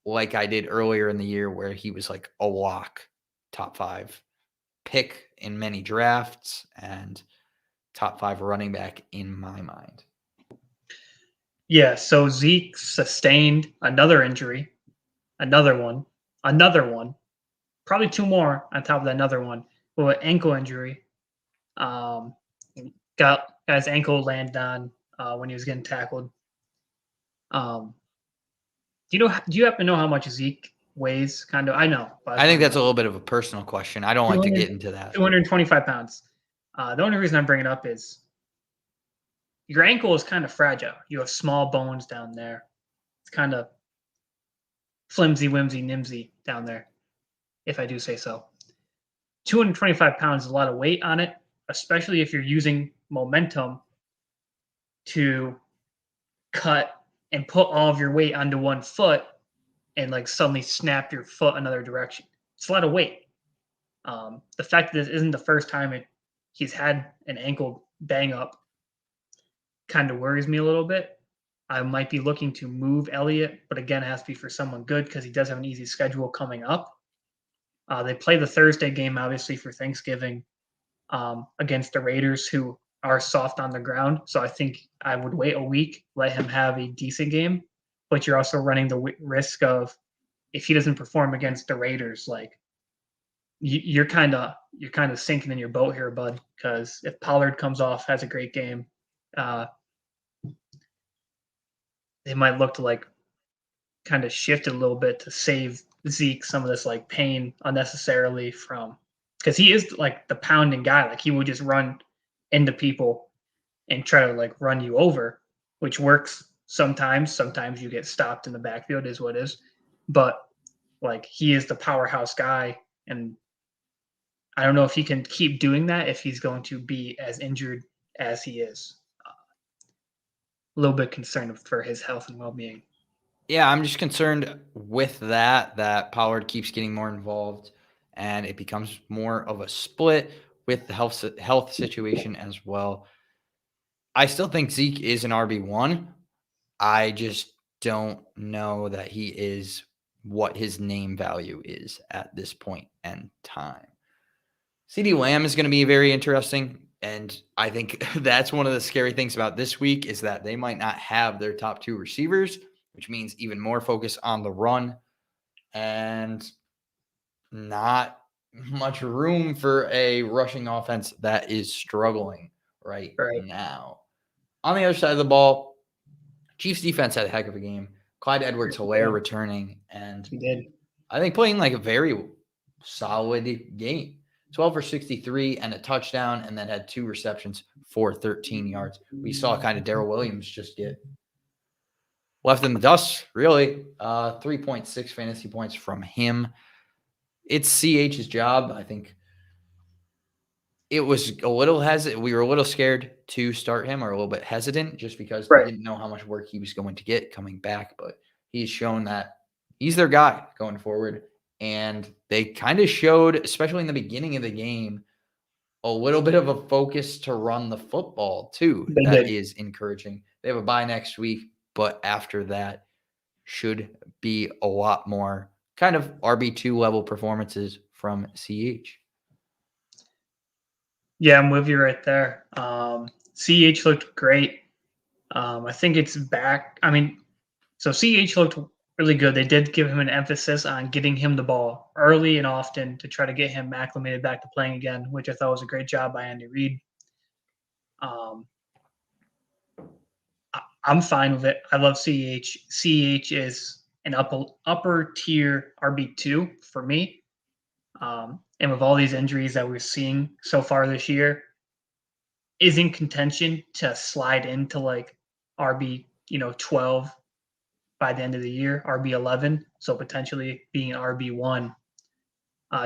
like I did earlier in the year where he was like a lock top 5 pick in many drafts and top 5 running back in my mind. Yeah, so Zeke sustained another injury, another one, probably 2 more on top of another one with ankle injury. Got his ankle landed on when he was getting tackled. Do you happen to know how much Zeke weighs? Kind of, I know. But I think wondering that's a little bit of a personal question. I don't like to 200 get into that. 225 pounds. The only reason I'm bringing it up is your ankle is kind of fragile. You have small bones down there. It's kind of flimsy, whimsy, nimsy down there, if I do say so. 225 pounds is a lot of weight on it, especially if you're using momentum to cut and put all of your weight onto one foot and like suddenly snap your foot another direction. It's a lot of weight. The fact that this isn't the first time he's had an ankle bang up kind of worries me a little bit. I might be looking to move Elliott, but again, it has to be for someone good because he does have an easy schedule coming up. They play the Thursday game, obviously, for Thanksgiving against the Raiders, who are soft on the ground. So I think I would wait a week, let him have a decent game. But you're also running the risk of if he doesn't perform against the Raiders, like you're kind of sinking in your boat here, bud. Because if Pollard comes off, has a great game, they might look to like kind of shift it a little bit to save Zeke some of this like pain unnecessarily from because he is like the pounding guy. Like he will just run into people and try to like run you over, which works sometimes. Sometimes you get stopped in the backfield, is what it is. But like he is the powerhouse guy, and I don't know if he can keep doing that if he's going to be as injured as he is. A little bit concerned for his health and well-being. Yeah, I'm just concerned with that Pollard keeps getting more involved and it becomes more of a split with the health situation as well. I still think Zeke is an RB1. I just don't know that he is what his name value is at this point in time. CeeDee Lamb is going to be very interesting. And I think that's one of the scary things about this week is that they might not have their top two receivers, which means even more focus on the run and not much room for a rushing offense that is struggling right now. On the other side of the ball, Chiefs defense had a heck of a game. Clyde Edwards-Helaire returning, and he did. I think playing like a very solid game. 12 for 63 and a touchdown, and then had 2 receptions for 13 yards. We saw kind of Darrell Williams just get left in the dust, really. 3.6 fantasy points from him. It's CH's job. I think it was a little hesitant. We were a little scared to start him or a little bit hesitant just because we didn't know how much work he was going to get coming back. But he's shown that he's their guy going forward. And they kind of showed, especially in the beginning of the game, a little bit of a focus to run the football too. That is encouraging. They have a bye next week, but after that should be a lot more kind of RB2 level performances from CH. Yeah, I'm with you right there. CH looked great. I think it's back. I mean, so CH looked really good. They did give him an emphasis on getting him the ball early and often to try to get him acclimated back to playing again, which I thought was a great job by Andy Reid. I'm fine with it. I love CH. CH is an upper tier RB2 for me. And with all these injuries that we're seeing so far this year, is in contention to slide into like RB, 12 by the end of the year, RB 11, so potentially being an RB 1.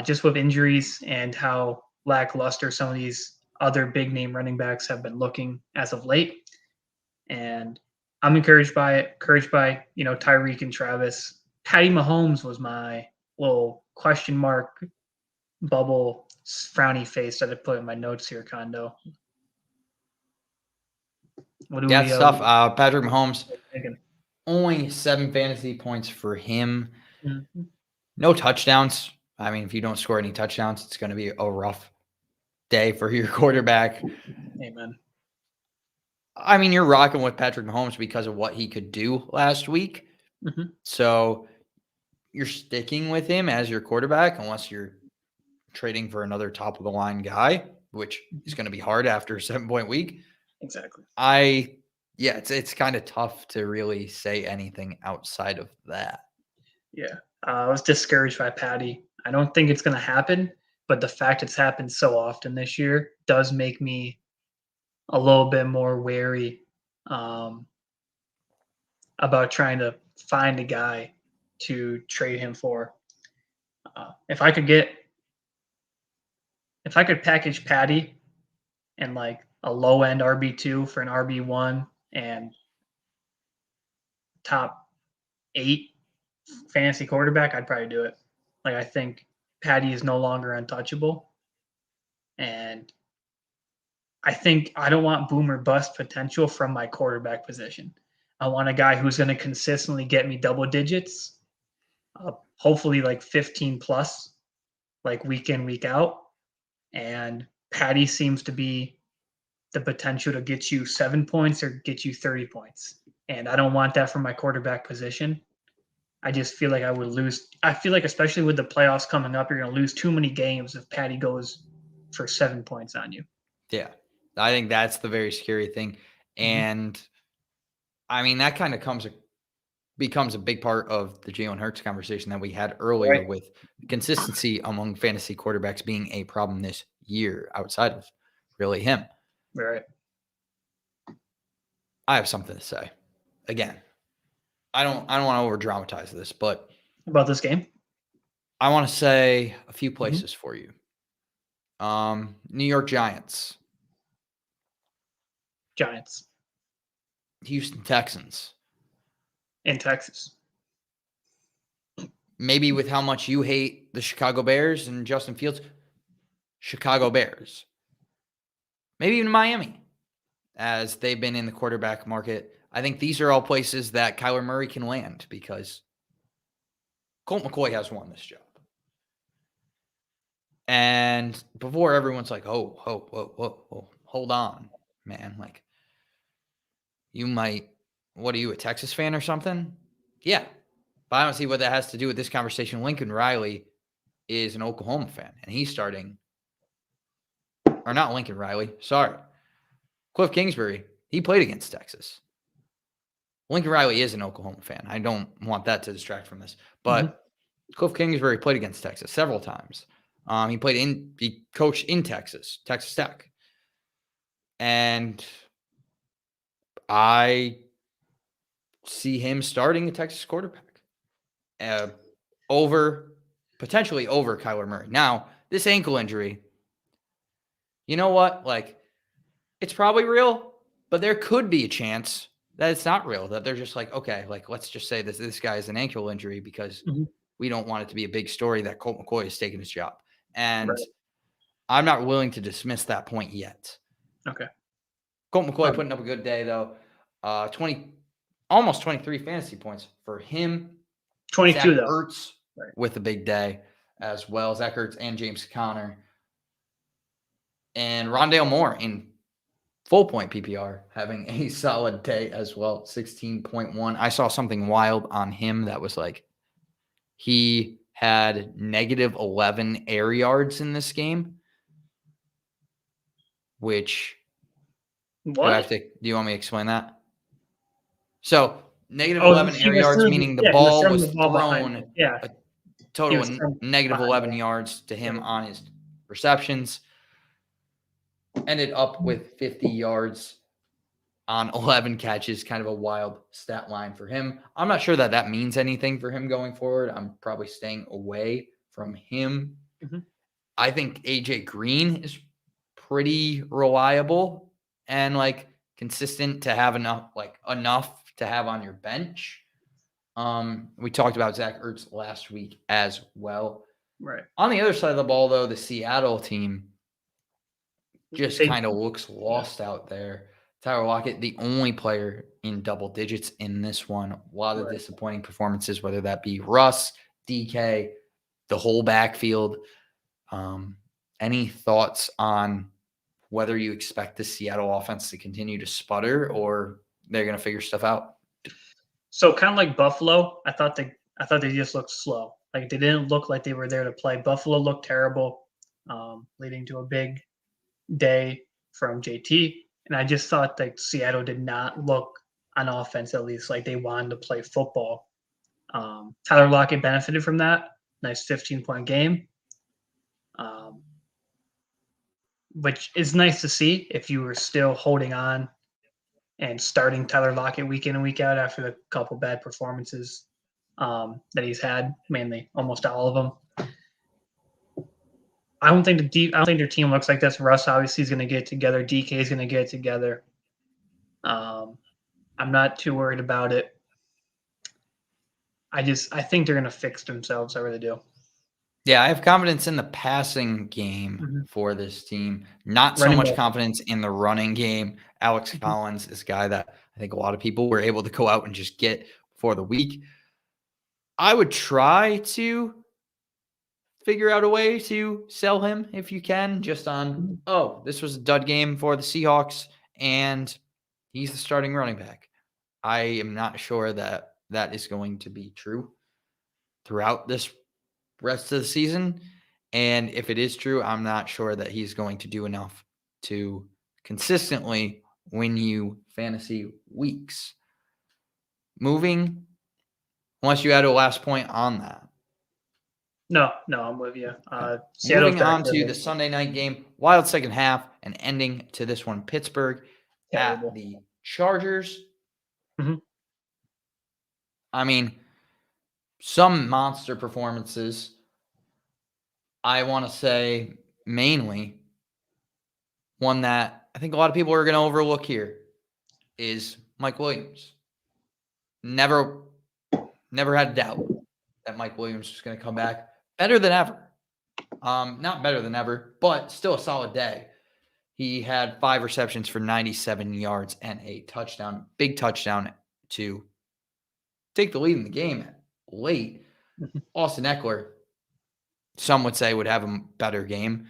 Just with injuries and how lackluster some of these other big name running backs have been looking as of late, and I'm encouraged by it. Encouraged by Tyreek and Travis. Patty Mahomes was my little question mark bubble frowny face that I put in my notes here, Kondo. That's tough. Patrick Mahomes, only 7 fantasy points for him. Mm-hmm. No touchdowns. I mean, if you don't score any touchdowns, it's going to be a rough day for your quarterback. Amen. I mean, you're rocking with Patrick Mahomes because of what he could do last week. Mm-hmm. So you're sticking with him as your quarterback unless you're trading for another top of the line guy, which is going to be hard after a 7-point week. Exactly. It's kind of tough to really say anything outside of that. Yeah. I was discouraged by Patty. I don't think it's going to happen, but the fact it's happened so often this year does make me a little bit more wary about trying to find a guy to trade him for. If I could package Patty and like a low end RB2 for an RB1 and top 8 fantasy quarterback, I'd probably do it. Like, I think Patty is no longer untouchable. And I think I don't want boomer bust potential from my quarterback position. I want a guy who's going to consistently get me double digits, hopefully like 15 plus, like week in, week out. And Patty seems to be the potential to get you 7 points or get you 30 points. And I don't want that from my quarterback position. I just feel like I would lose. I feel like, especially with the playoffs coming up, you're going to lose too many games if Patty goes for 7 points on you. Yeah, I think that's the very scary thing. And I mean, that kind of becomes a big part of the Jalen Hurts conversation that we had earlier with consistency among fantasy quarterbacks being a problem this year outside of really him. Right. I have something to say. Again, I don't want to over dramatize this, but about this game, I want to say a few places for you. New York Giants, Houston Texans, in Texas. Maybe with how much you hate the Chicago Bears and Justin Fields, Chicago Bears. Maybe even Miami, as they've been in the quarterback market. I think these are all places that Kyler Murray can land because Colt McCoy has won this job. And before everyone's like, oh, hold on, man. Like, what are you, a Texas fan or something? Yeah. But I don't see what that has to do with this conversation. Lincoln Riley is an Oklahoma fan, and he's starting, or not Lincoln Riley, sorry. Cliff Kingsbury, he played against Texas. Lincoln Riley is an Oklahoma fan. I don't want that to distract from this. But Cliff Kingsbury played against Texas several times. He coached in Texas Tech. And I see him starting a Texas quarterback potentially over Kyler Murray. Now, this ankle injury, you know what? Like, it's probably real, but there could be a chance that it's not real, that they're just like, okay, like, let's just say this guy is an ankle injury because we don't want it to be a big story that Colt McCoy has taken his job. And I'm not willing to dismiss that point yet. Okay. Colt McCoy putting up a good day, though. Almost 23 fantasy points for him. 22, Zach though. Ertz with a big day as well. Zach Ertz and James Conner. And Rondale Moore in full point PPR having a solid day as well. 16.1. I saw something wild on him that was like he had negative 11 air yards in this game, which what? do you want me to explain that? So negative 11 air yards, meaning the ball was thrown a total of negative 11 yards to him on his receptions. Ended up with 50 yards on 11 catches, kind of a wild stat line for him. I'm not sure that means anything for him going forward. I'm probably staying away from him. I think AJ Green is pretty reliable and like consistent to have enough to have on your bench. We talked about Zach Ertz last week as well. Right. On the other side of the ball, though, the Seattle team just kind of looks lost out there. Tyler Lockett, the only player in double digits in this one. A lot of disappointing performances, whether that be Russ, DK, the whole backfield. Any thoughts on whether you expect the Seattle offense to continue to sputter or they're going to figure stuff out? So kind of like Buffalo, I thought they just looked slow. Like they didn't look like they were there to play. Buffalo looked terrible. leading to a big day from JT. And I just thought that Seattle did not look on offense, at least, like they wanted to play football. Tyler Lockett benefited from that. Nice 15-point game. Which is nice to see if you were still holding on and starting Tyler Lockett week in and week out after the couple bad performances that he's had, mainly almost all of them. I don't think their team looks like this. Russ obviously is going to get it together. DK is going to get it together. I'm not too worried about it. I think they're going to fix themselves. I really do. Yeah, I have confidence in the passing game for this team. Not so Running much back. confidence in the running game. Alex Collins is a guy that I think a lot of people were able to go out and just get for the week. I would try to figure out a way to sell him if you can, just on, oh, this was a dud game for the Seahawks, and he's the starting running back. I am not sure that that is going to be true throughout this rest of the season. And if it is true, I'm not sure that he's going to do enough to consistently win you fantasy weeks. Moving, unless you had a last point on that. No, I'm with you. Moving on to the Sunday night game, wild second half, and ending to this one, Pittsburgh Terrible. at the Chargers. I mean, some monster performances. I want to say mainly one that I think a lot of people are going to overlook here is Mike Williams. Never had a doubt that Mike Williams was going to come back better than ever. Not better than ever, but still a solid day. He had 5 receptions for 97 yards and a touchdown, big touchdown to take the lead in the game late. Austin Eckler, some would say, would have a better game.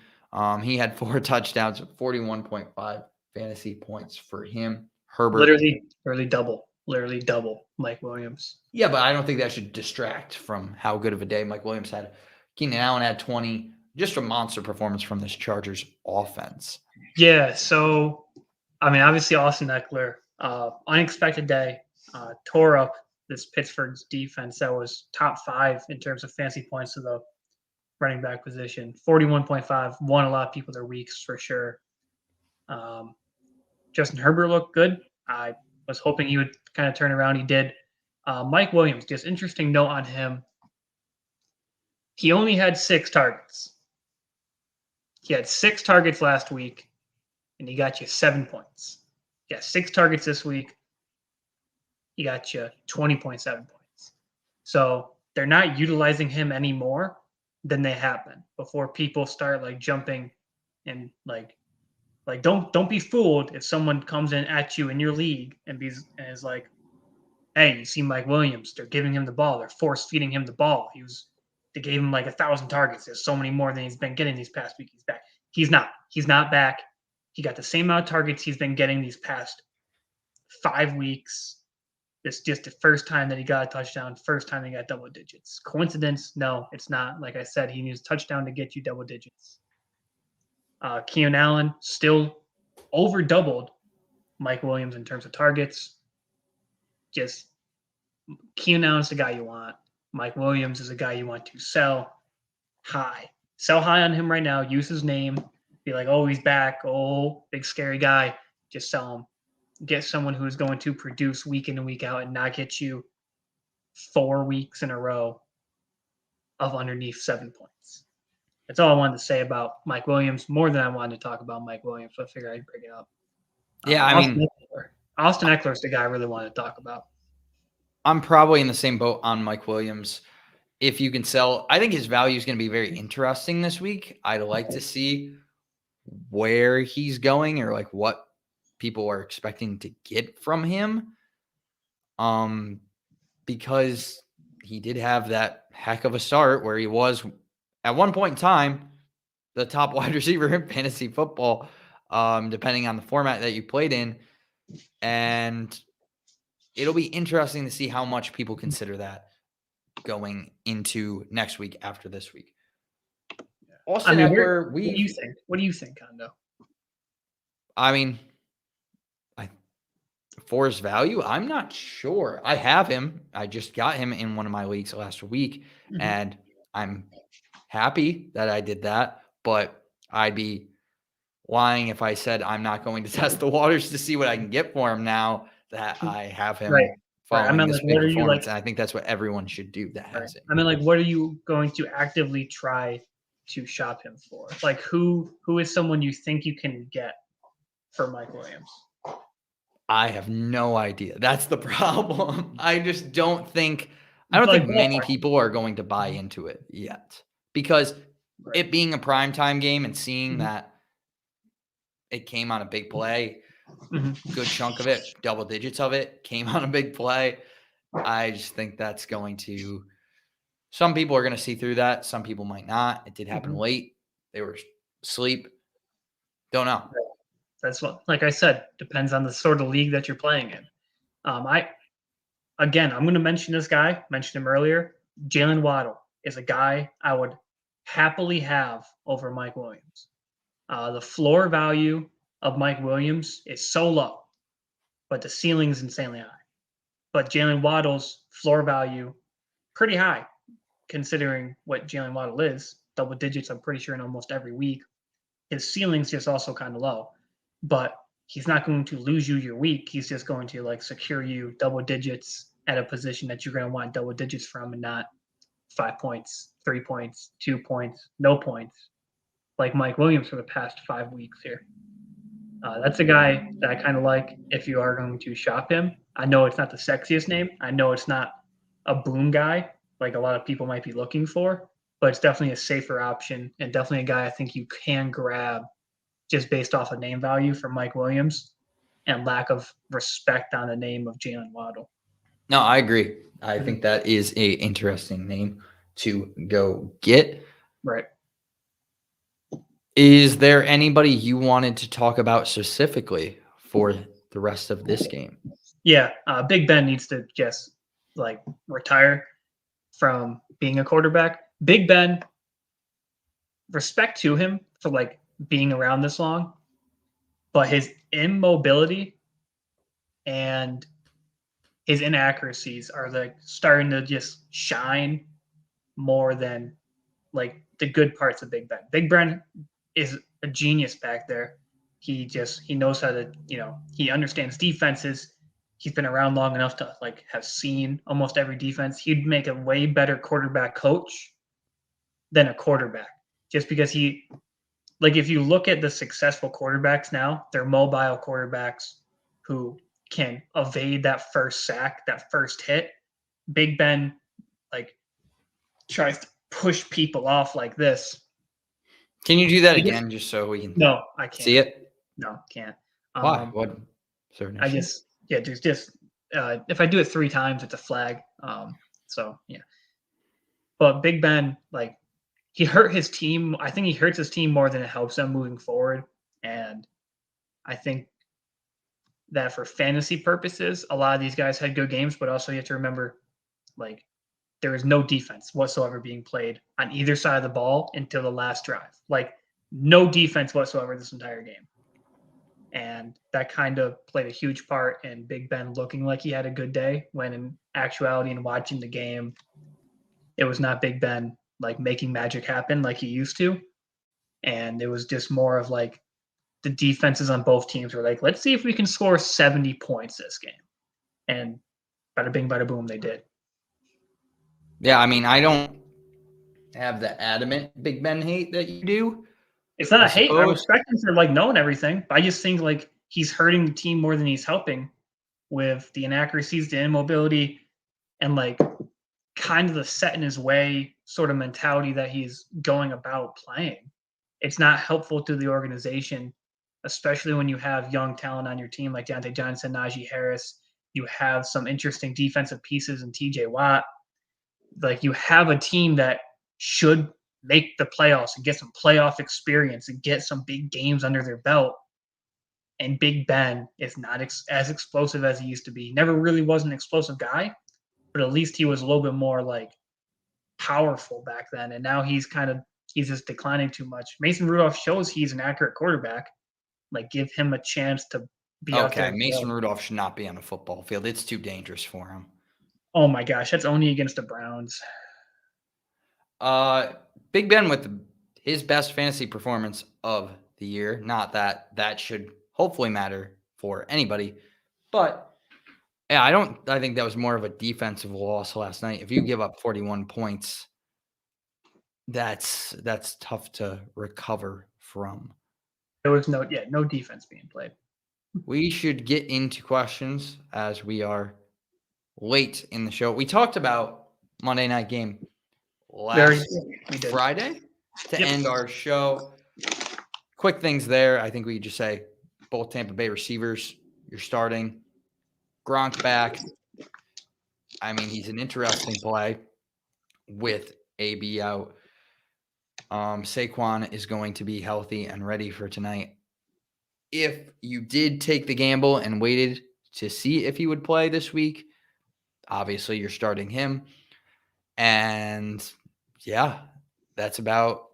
He had 4 touchdowns, 41.5 fantasy points for him. Herbert. Literally double Mike Williams. Yeah, but I don't think that should distract from how good of a day Mike Williams had. Keenan Allen had 20. Just a monster performance from this Chargers offense. Yeah, so, I mean, obviously Austin Eckler, unexpected day, tore up this Pittsburgh's defense that was top 5 in terms of fantasy points to the running back position. 41.5 won a lot of people their weeks for sure. Justin Herbert looked good. I was hoping he would kind of turn around. He did. Mike Williams, just interesting note on him. He only had 6 targets. He had 6 targets last week, and he got you 7 points. He got 6 targets this week. He got you 20.7 points. So they're not utilizing him any more than they have been before people start like jumping and like don't be fooled if someone comes in at you in your league and is like, hey, you see Mike Williams? They're giving him the ball. They're force feeding him the ball. They gave him like 1,000 targets. There's so many more than he's been getting these past week. He's back. He's not back. He got the same amount of targets he's been getting these past 5 weeks. It's just the first time that he got a touchdown, first time he got double digits. Coincidence? No, it's not. Like I said, he needs a touchdown to get you double digits. Keenan Allen still over doubled Mike Williams in terms of targets. Just Keenan Allen's the guy you want. Mike Williams is a guy you want to sell high. Sell high on him right now. Use his name. Be like, oh, he's back. Oh, big scary guy. Just sell him. Get someone who's going to produce week in and week out and not get you 4 weeks in a row of underneath 7 points. That's all I wanted to say about Mike Williams, more than I wanted to talk about Mike Williams, so I figured I'd bring it up. Yeah, Austin Eckler is the guy I really wanted to talk about. I'm probably in the same boat on Mike Williams. If you can sell, I think his value is going to be very interesting this week. I'd like to see where he's going or like what people are expecting to get from him. Because he did have that heck of a start where he was at one point in time the top wide receiver in fantasy football, depending on the format that you played in. And it'll be interesting to see how much people consider that going into next week after this week. Austin mean, Eckler, what do you think? What do you think, Kondo? I mean, for his value, I'm not sure. I have him. I just got him in one of my leagues last week, Mhm. and I'm happy that I did that. But I'd be lying if I said I'm not going to test the waters to see what I can get for him now that I have him Right. I following meant, this like, big what are you, like performance. And I think that's what everyone should do that right. has him. I mean, like, what are you going to actively try to shop him for? Like, who is someone you think you can get for Mike Williams? I have no idea. That's the problem. I just don't think Like, many ballpark. people are going to buy into it yet because Right. it being a primetime game and seeing Mhm. that it came on a big play, Mhm. good chunk of it, double digits of it came on a big play. I just think that's going to some people are going to see through that. Some people might not. It did happen Mhm. late. They were asleep. Don't know. That's what, like I said, depends on the sort of league that you're playing in. I'm going to mention this guy. Mentioned him earlier. Jalen Waddle is a guy I would happily have over Mike Williams. The floor value of Mike Williams is so low, but the ceiling is insanely high. But Jalen Waddle's floor value pretty high, considering what Jalen Waddle is. Double digits, I'm pretty sure, in almost every week. His ceiling's just also kind of low, but he's not going to lose you your week. He's just going to like secure you double digits at a position that you're going to want double digits from, and not 5 points, 3 points, 2 points, no points, like Mike Williams for the past 5 weeks here. That's a guy that I kind of like if you are going to shop him. I know it's not the sexiest name. I know it's not a boom guy like a lot of people might be looking for, but it's definitely a safer option and definitely a guy I think you can grab just based off of name value for Mike Williams and lack of respect on the name of Jalen Waddle. No, I agree. I think that is a interesting name to go get. Right. Is there anybody you wanted to talk about specifically for the rest of this game? Yeah, Big Ben needs to just like retire from being a quarterback. Big Ben, respect to him for like being around this long, but his immobility and his inaccuracies are like starting to just shine more than like the good parts of Big Ben. Big Ben is a genius back there. He knows how to, he understands defenses. He's been around long enough to like have seen almost every defense. He'd make a way better quarterback coach than a quarterback, just because if you look at the successful quarterbacks now, they're mobile quarterbacks who can evade that first sack, that first hit. Big Ben like tries to push people off like this. Can you do that again just so we can No, I can't. see it? No, can't. Why? What? Is there an I issue? there's just if I do it 3 times, it's a flag. So yeah. But Big Ben, like, he hurt his team. I think he hurts his team more than it helps them moving forward. And I think that for fantasy purposes, a lot of these guys had good games, but also you have to remember, like, there is no defense whatsoever being played on either side of the ball until the last drive. Like, no defense whatsoever this entire game. And that kind of played a huge part in Big Ben looking like he had a good day, when in actuality and watching the game, it was not Big Ben like making magic happen like he used to. And it was just more of like the defenses on both teams were like, let's see if we can score 70 points this game. And bada bing, bada boom, they did. Yeah, I mean, I don't have the adamant Big Ben hate that you do. It's not I a hate. I suppose. respect him for like knowing everything. But I just think like he's hurting the team more than he's helping with the inaccuracies, the immobility, and like kind of the set in his way sort of mentality that he's going about playing. It's not helpful to the organization, especially when you have young talent on your team like Diontae Johnson, Najee Harris. You have some interesting defensive pieces in TJ Watt. Like, you have a team that should make the playoffs and get some playoff experience and get some big games under their belt. And Big Ben is not as explosive as he used to be. Never really was an explosive guy, but at least he was a little bit more like powerful back then. And now he's kind of he's just declining too much. Mason Rudolph shows he's an accurate quarterback. Like, give him a chance to be out there. Okay, Mason Rudolph should not be on a football field. It's too dangerous for him. Oh my gosh, that's only against the Browns. Big Ben with his best fantasy performance of the year. Not that should hopefully matter for anybody, but yeah, I think that was more of a defensive loss last night. If you give up 41 points, that's tough to recover from. There was no defense being played. We should get into questions as we are late in the show. We talked about Monday night game last Friday to end our show. Quick things there. I think we could just say both Tampa Bay receivers, you're starting. Gronk back. I mean, he's an interesting play with AB out. Saquon is going to be healthy and ready for tonight. If you did take the gamble and waited to see if he would play this week, obviously you're starting him. And yeah, that's about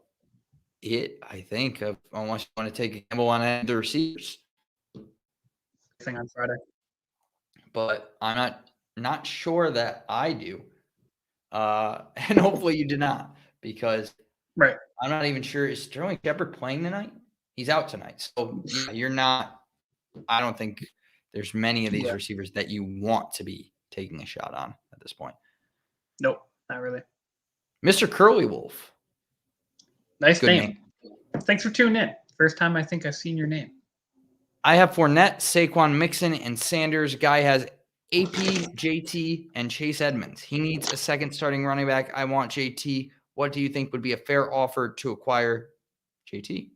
it, I think, unless you want to take a gamble on any of the receivers. Thing on Friday. But I'm not sure that I do. And hopefully you did not, because right. I'm not even sure. Is Sterling Shepard playing tonight? He's out tonight. So yeah, you're not – I don't think there's many of these receivers that you want to be taking a shot on at this point. Nope, not really. Mr. Curly Wolf. Nice name. Thanks for tuning in. First time I think I've seen your name. I have Fournette, Saquon, Mixon, and Sanders. Guy has AP, JT, and Chase Edmonds. He needs a second starting running back. I want JT. What do you think would be a fair offer to acquire JT?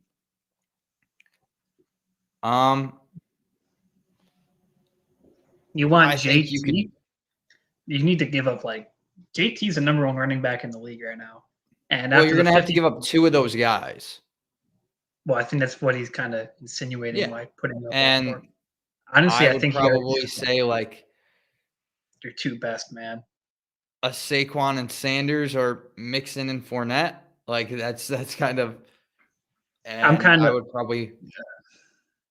You want JT? You need to give up JT's the number one running back in the league right now. And you're going to have to give up two of those guys. Well, I think that's what he's kind of insinuating by putting up. And honestly, I think probably say your two best, man. A Saquon and Sanders or Mixon and Fournette. That's kind of. I would probably.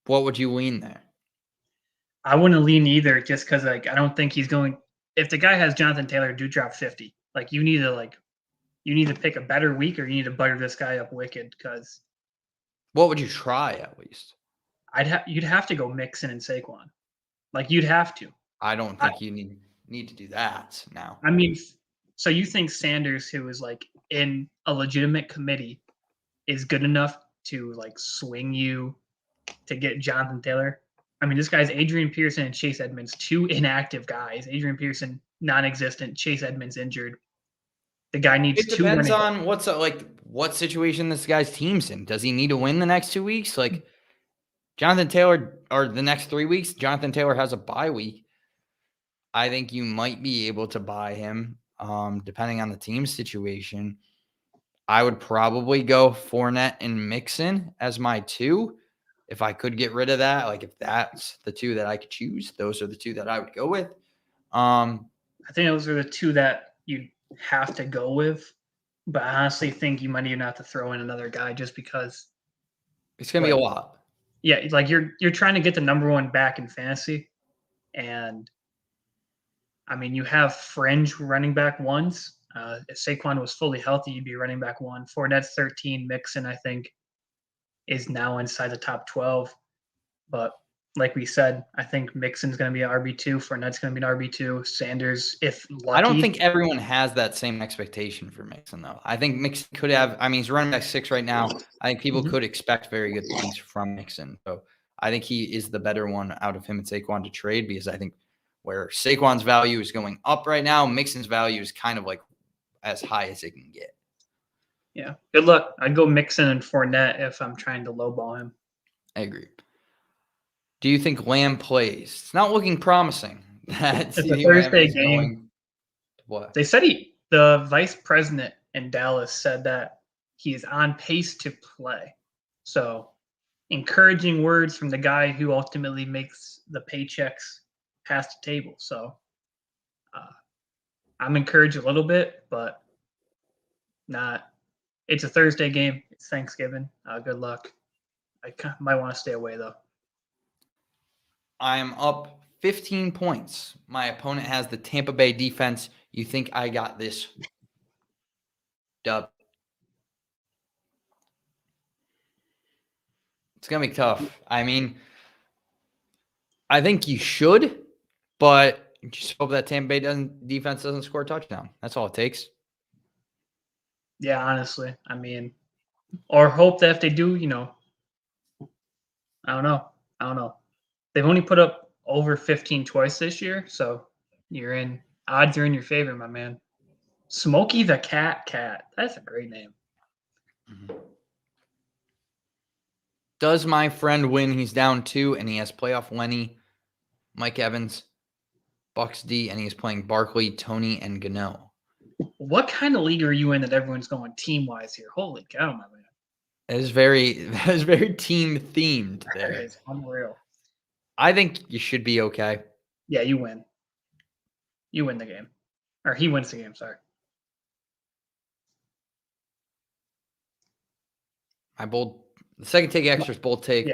What would you lean there? I wouldn't lean either, just because I don't think he's going. If the guy has Jonathan Taylor, do drop 50. You need to pick a better week, or you need to butter this guy up wicked. Because what would you try at least? You'd have to go Mixon and Saquon. You'd have to. I don't think you need to do that now. I mean, so you think Sanders, who is in a legitimate committee, is good enough to swing you to get Jonathan Taylor? I mean, this guy's Adrian Peterson and Chase Edmonds, two inactive guys. Adrian Peterson non-existent, Chase Edmonds injured. The guy needs it depends on what situation this guy's team's in. Does he need to win the next 2 weeks? Jonathan Taylor, or the next 3 weeks, Jonathan Taylor has a bye week. I think you might be able to buy him, depending on the team situation. I would probably go Fournette and Mixon as my two. If I could get rid of that, if that's the two that I could choose, those are the two that I would go with. I think those are the two that you have to go with. But I honestly think you might even have to throw in another guy just because it's going to be a lot. Yeah, you're trying to get the number one back in fantasy, and I mean, you have fringe running back ones. If Saquon was fully healthy, you'd be running back one. Fournette's 13. Mixon, I think, is now inside the top 12. But like we said, I think Mixon's going to be an RB2. Fournette's going to be an RB2. Sanders, if lucky. I don't think everyone has that same expectation for Mixon, though. I think Mixon could have – I mean, he's running back 6 right now. I think people could expect very good things from Mixon. So I think he is the better one out of him and Saquon to trade, because I think where Saquon's value is going up right now, Mixon's value is kind of as high as it can get. Yeah. Good luck. I'd go Mixon and Fournette if I'm trying to lowball him. I agree. Do you think Lamb plays? It's not looking promising. It's a Thursday game. What? They said the vice president in Dallas said that he is on pace to play. So encouraging words from the guy who ultimately makes the paychecks pass the table. So I'm encouraged a little bit, but not It's a Thursday game. It's Thanksgiving. Good luck. Might want to stay away, though. I am up 15 points. My opponent has the Tampa Bay defense. You think I got this dub? It's going to be tough. I mean, I think you should, but just hope that Tampa Bay defense doesn't score a touchdown. That's all it takes. Yeah, honestly. I mean, or hope that if they do, I don't know. They've only put up over 15 twice this year, so odds are in your favor, my man. Smokey the Cat. That's a great name. Mm-hmm. Does my friend win? He's down 2, and he has playoff Lenny, Mike Evans, Bucks D, and he's playing Barkley, Tony, and Gano. What kind of league are you in that everyone's going team-wise here? Holy cow, my man. That is very team themed there. It's unreal. I think you should be okay. Yeah, you win. You win the game. Or he wins the game, sorry. The second take extra's bold take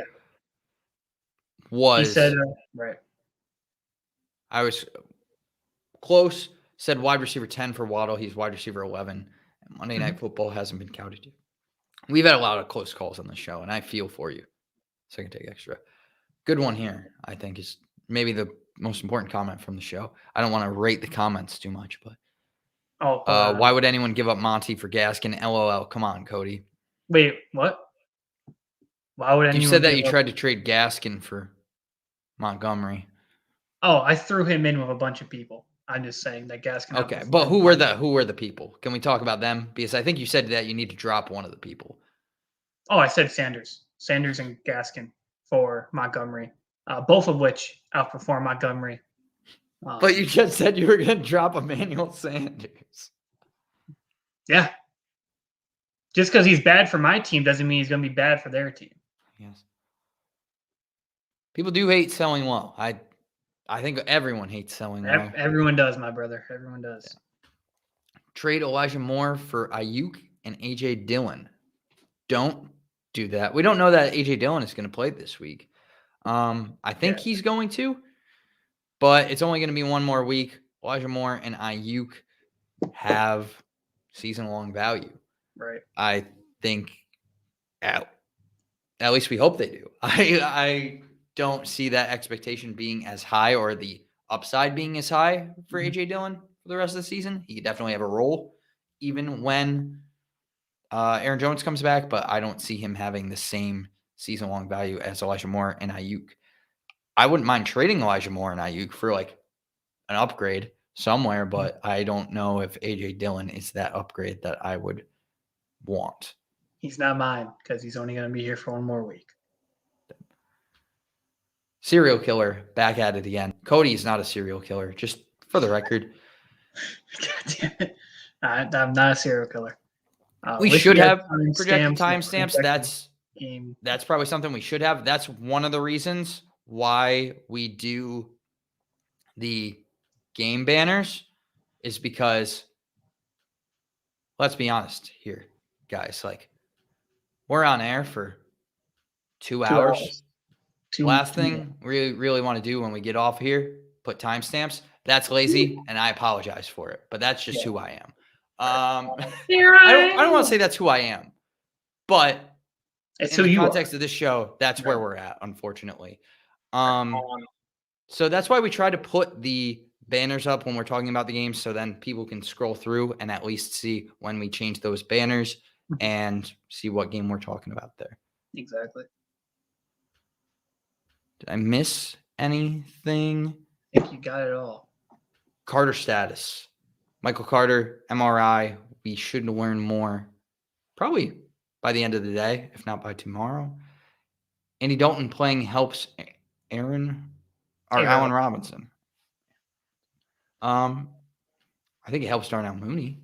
He said, right. I was close, said wide receiver 10 for Waddle. He's wide receiver 11. And Monday Night Football hasn't been counted yet. We've had a lot of close calls on the show, and I feel for you. Second take extra. Good one here, I think, is maybe the most important comment from the show. I don't want to rate the comments too much, but why would anyone give up Monty for Gaskin? LOL. Come on, Cody. Wait, what? Why would anyone? You said that you tried to trade Gaskin for Montgomery. Oh, I threw him in with a bunch of people. I'm just saying that Gaskin. Okay, but who were the people? Can we talk about them? Because I think you said that you need to drop one of the people. Oh, I said Sanders and Gaskin for Montgomery, both of which outperform Montgomery. But you just said you were going to drop Emmanuel Sanders. Yeah. Just because he's bad for my team doesn't mean he's going to be bad for their team. Yes. People do hate selling low. I think everyone hates selling low. Everyone does, my brother. Everyone does. Yeah. Trade Elijah Moore for Ayuk and A.J. Dillon. Don't do that. We don't know that A.J. Dillon is going to play this week. I think he's going to, but it's only going to be one more week. Elijah Moore and Ayuk have season-long value. Right. I think at least we hope they do. I don't see that expectation being as high or the upside being as high for A.J. Dillon for the rest of the season. He could definitely have a role even when Aaron Jones comes back, but I don't see him having the same season-long value as Elijah Moore and Ayuk. I wouldn't mind trading Elijah Moore and Ayuk for like an upgrade somewhere, but I don't know if A.J. Dillon is that upgrade that I would want. He's not mine because he's only going to be here for one more week. Serial killer, back at it again. Cody's not a serial killer, just for the record. God damn it. I'm not a serial killer. We should have projected timestamps. That's probably something we should have. That's one of the reasons why we do the game banners is because, let's be honest here, guys. Like, we're on air for 2 hours. Last thing we really want to do when we get off here, put timestamps. That's lazy, and I apologize for it. But that's just who I am. I don't want to say that's who I am, but it's in the context of this show, that's where we're at, unfortunately. So that's why we try to put the banners up when we're talking about the games, so then people can scroll through and at least see when we change those banners and see what game we're talking about there. Exactly. Did I miss anything? I think you got it all. Carter status. Michael Carter, MRI. We should learn more probably by the end of the day, if not by tomorrow. Andy Dalton playing helps Allen Robinson. I think it helps Darnell Mooney.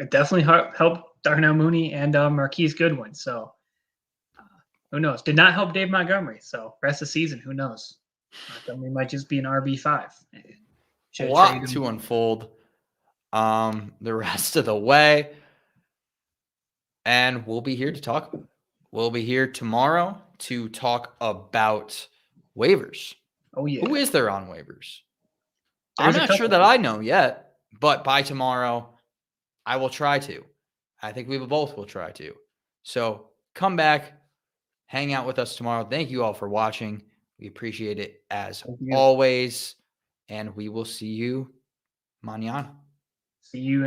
It definitely helped Darnell Mooney and Marquise Goodwin. So who knows? Did not help Dave Montgomery. So rest of the season, who knows? Montgomery might just be an RB5. A lot to unfold the rest of the way. and we'll be here to talk. We'll be here tomorrow to talk about waivers. Oh yeah. Who is there on waivers? I'm There's a not sure couple. that I know yet, but by tomorrow, I will try to. I think we both will try to. So come back, hang out with us tomorrow. Thank you all for watching. We appreciate it as Thank you. always. And we will see you mañana. See you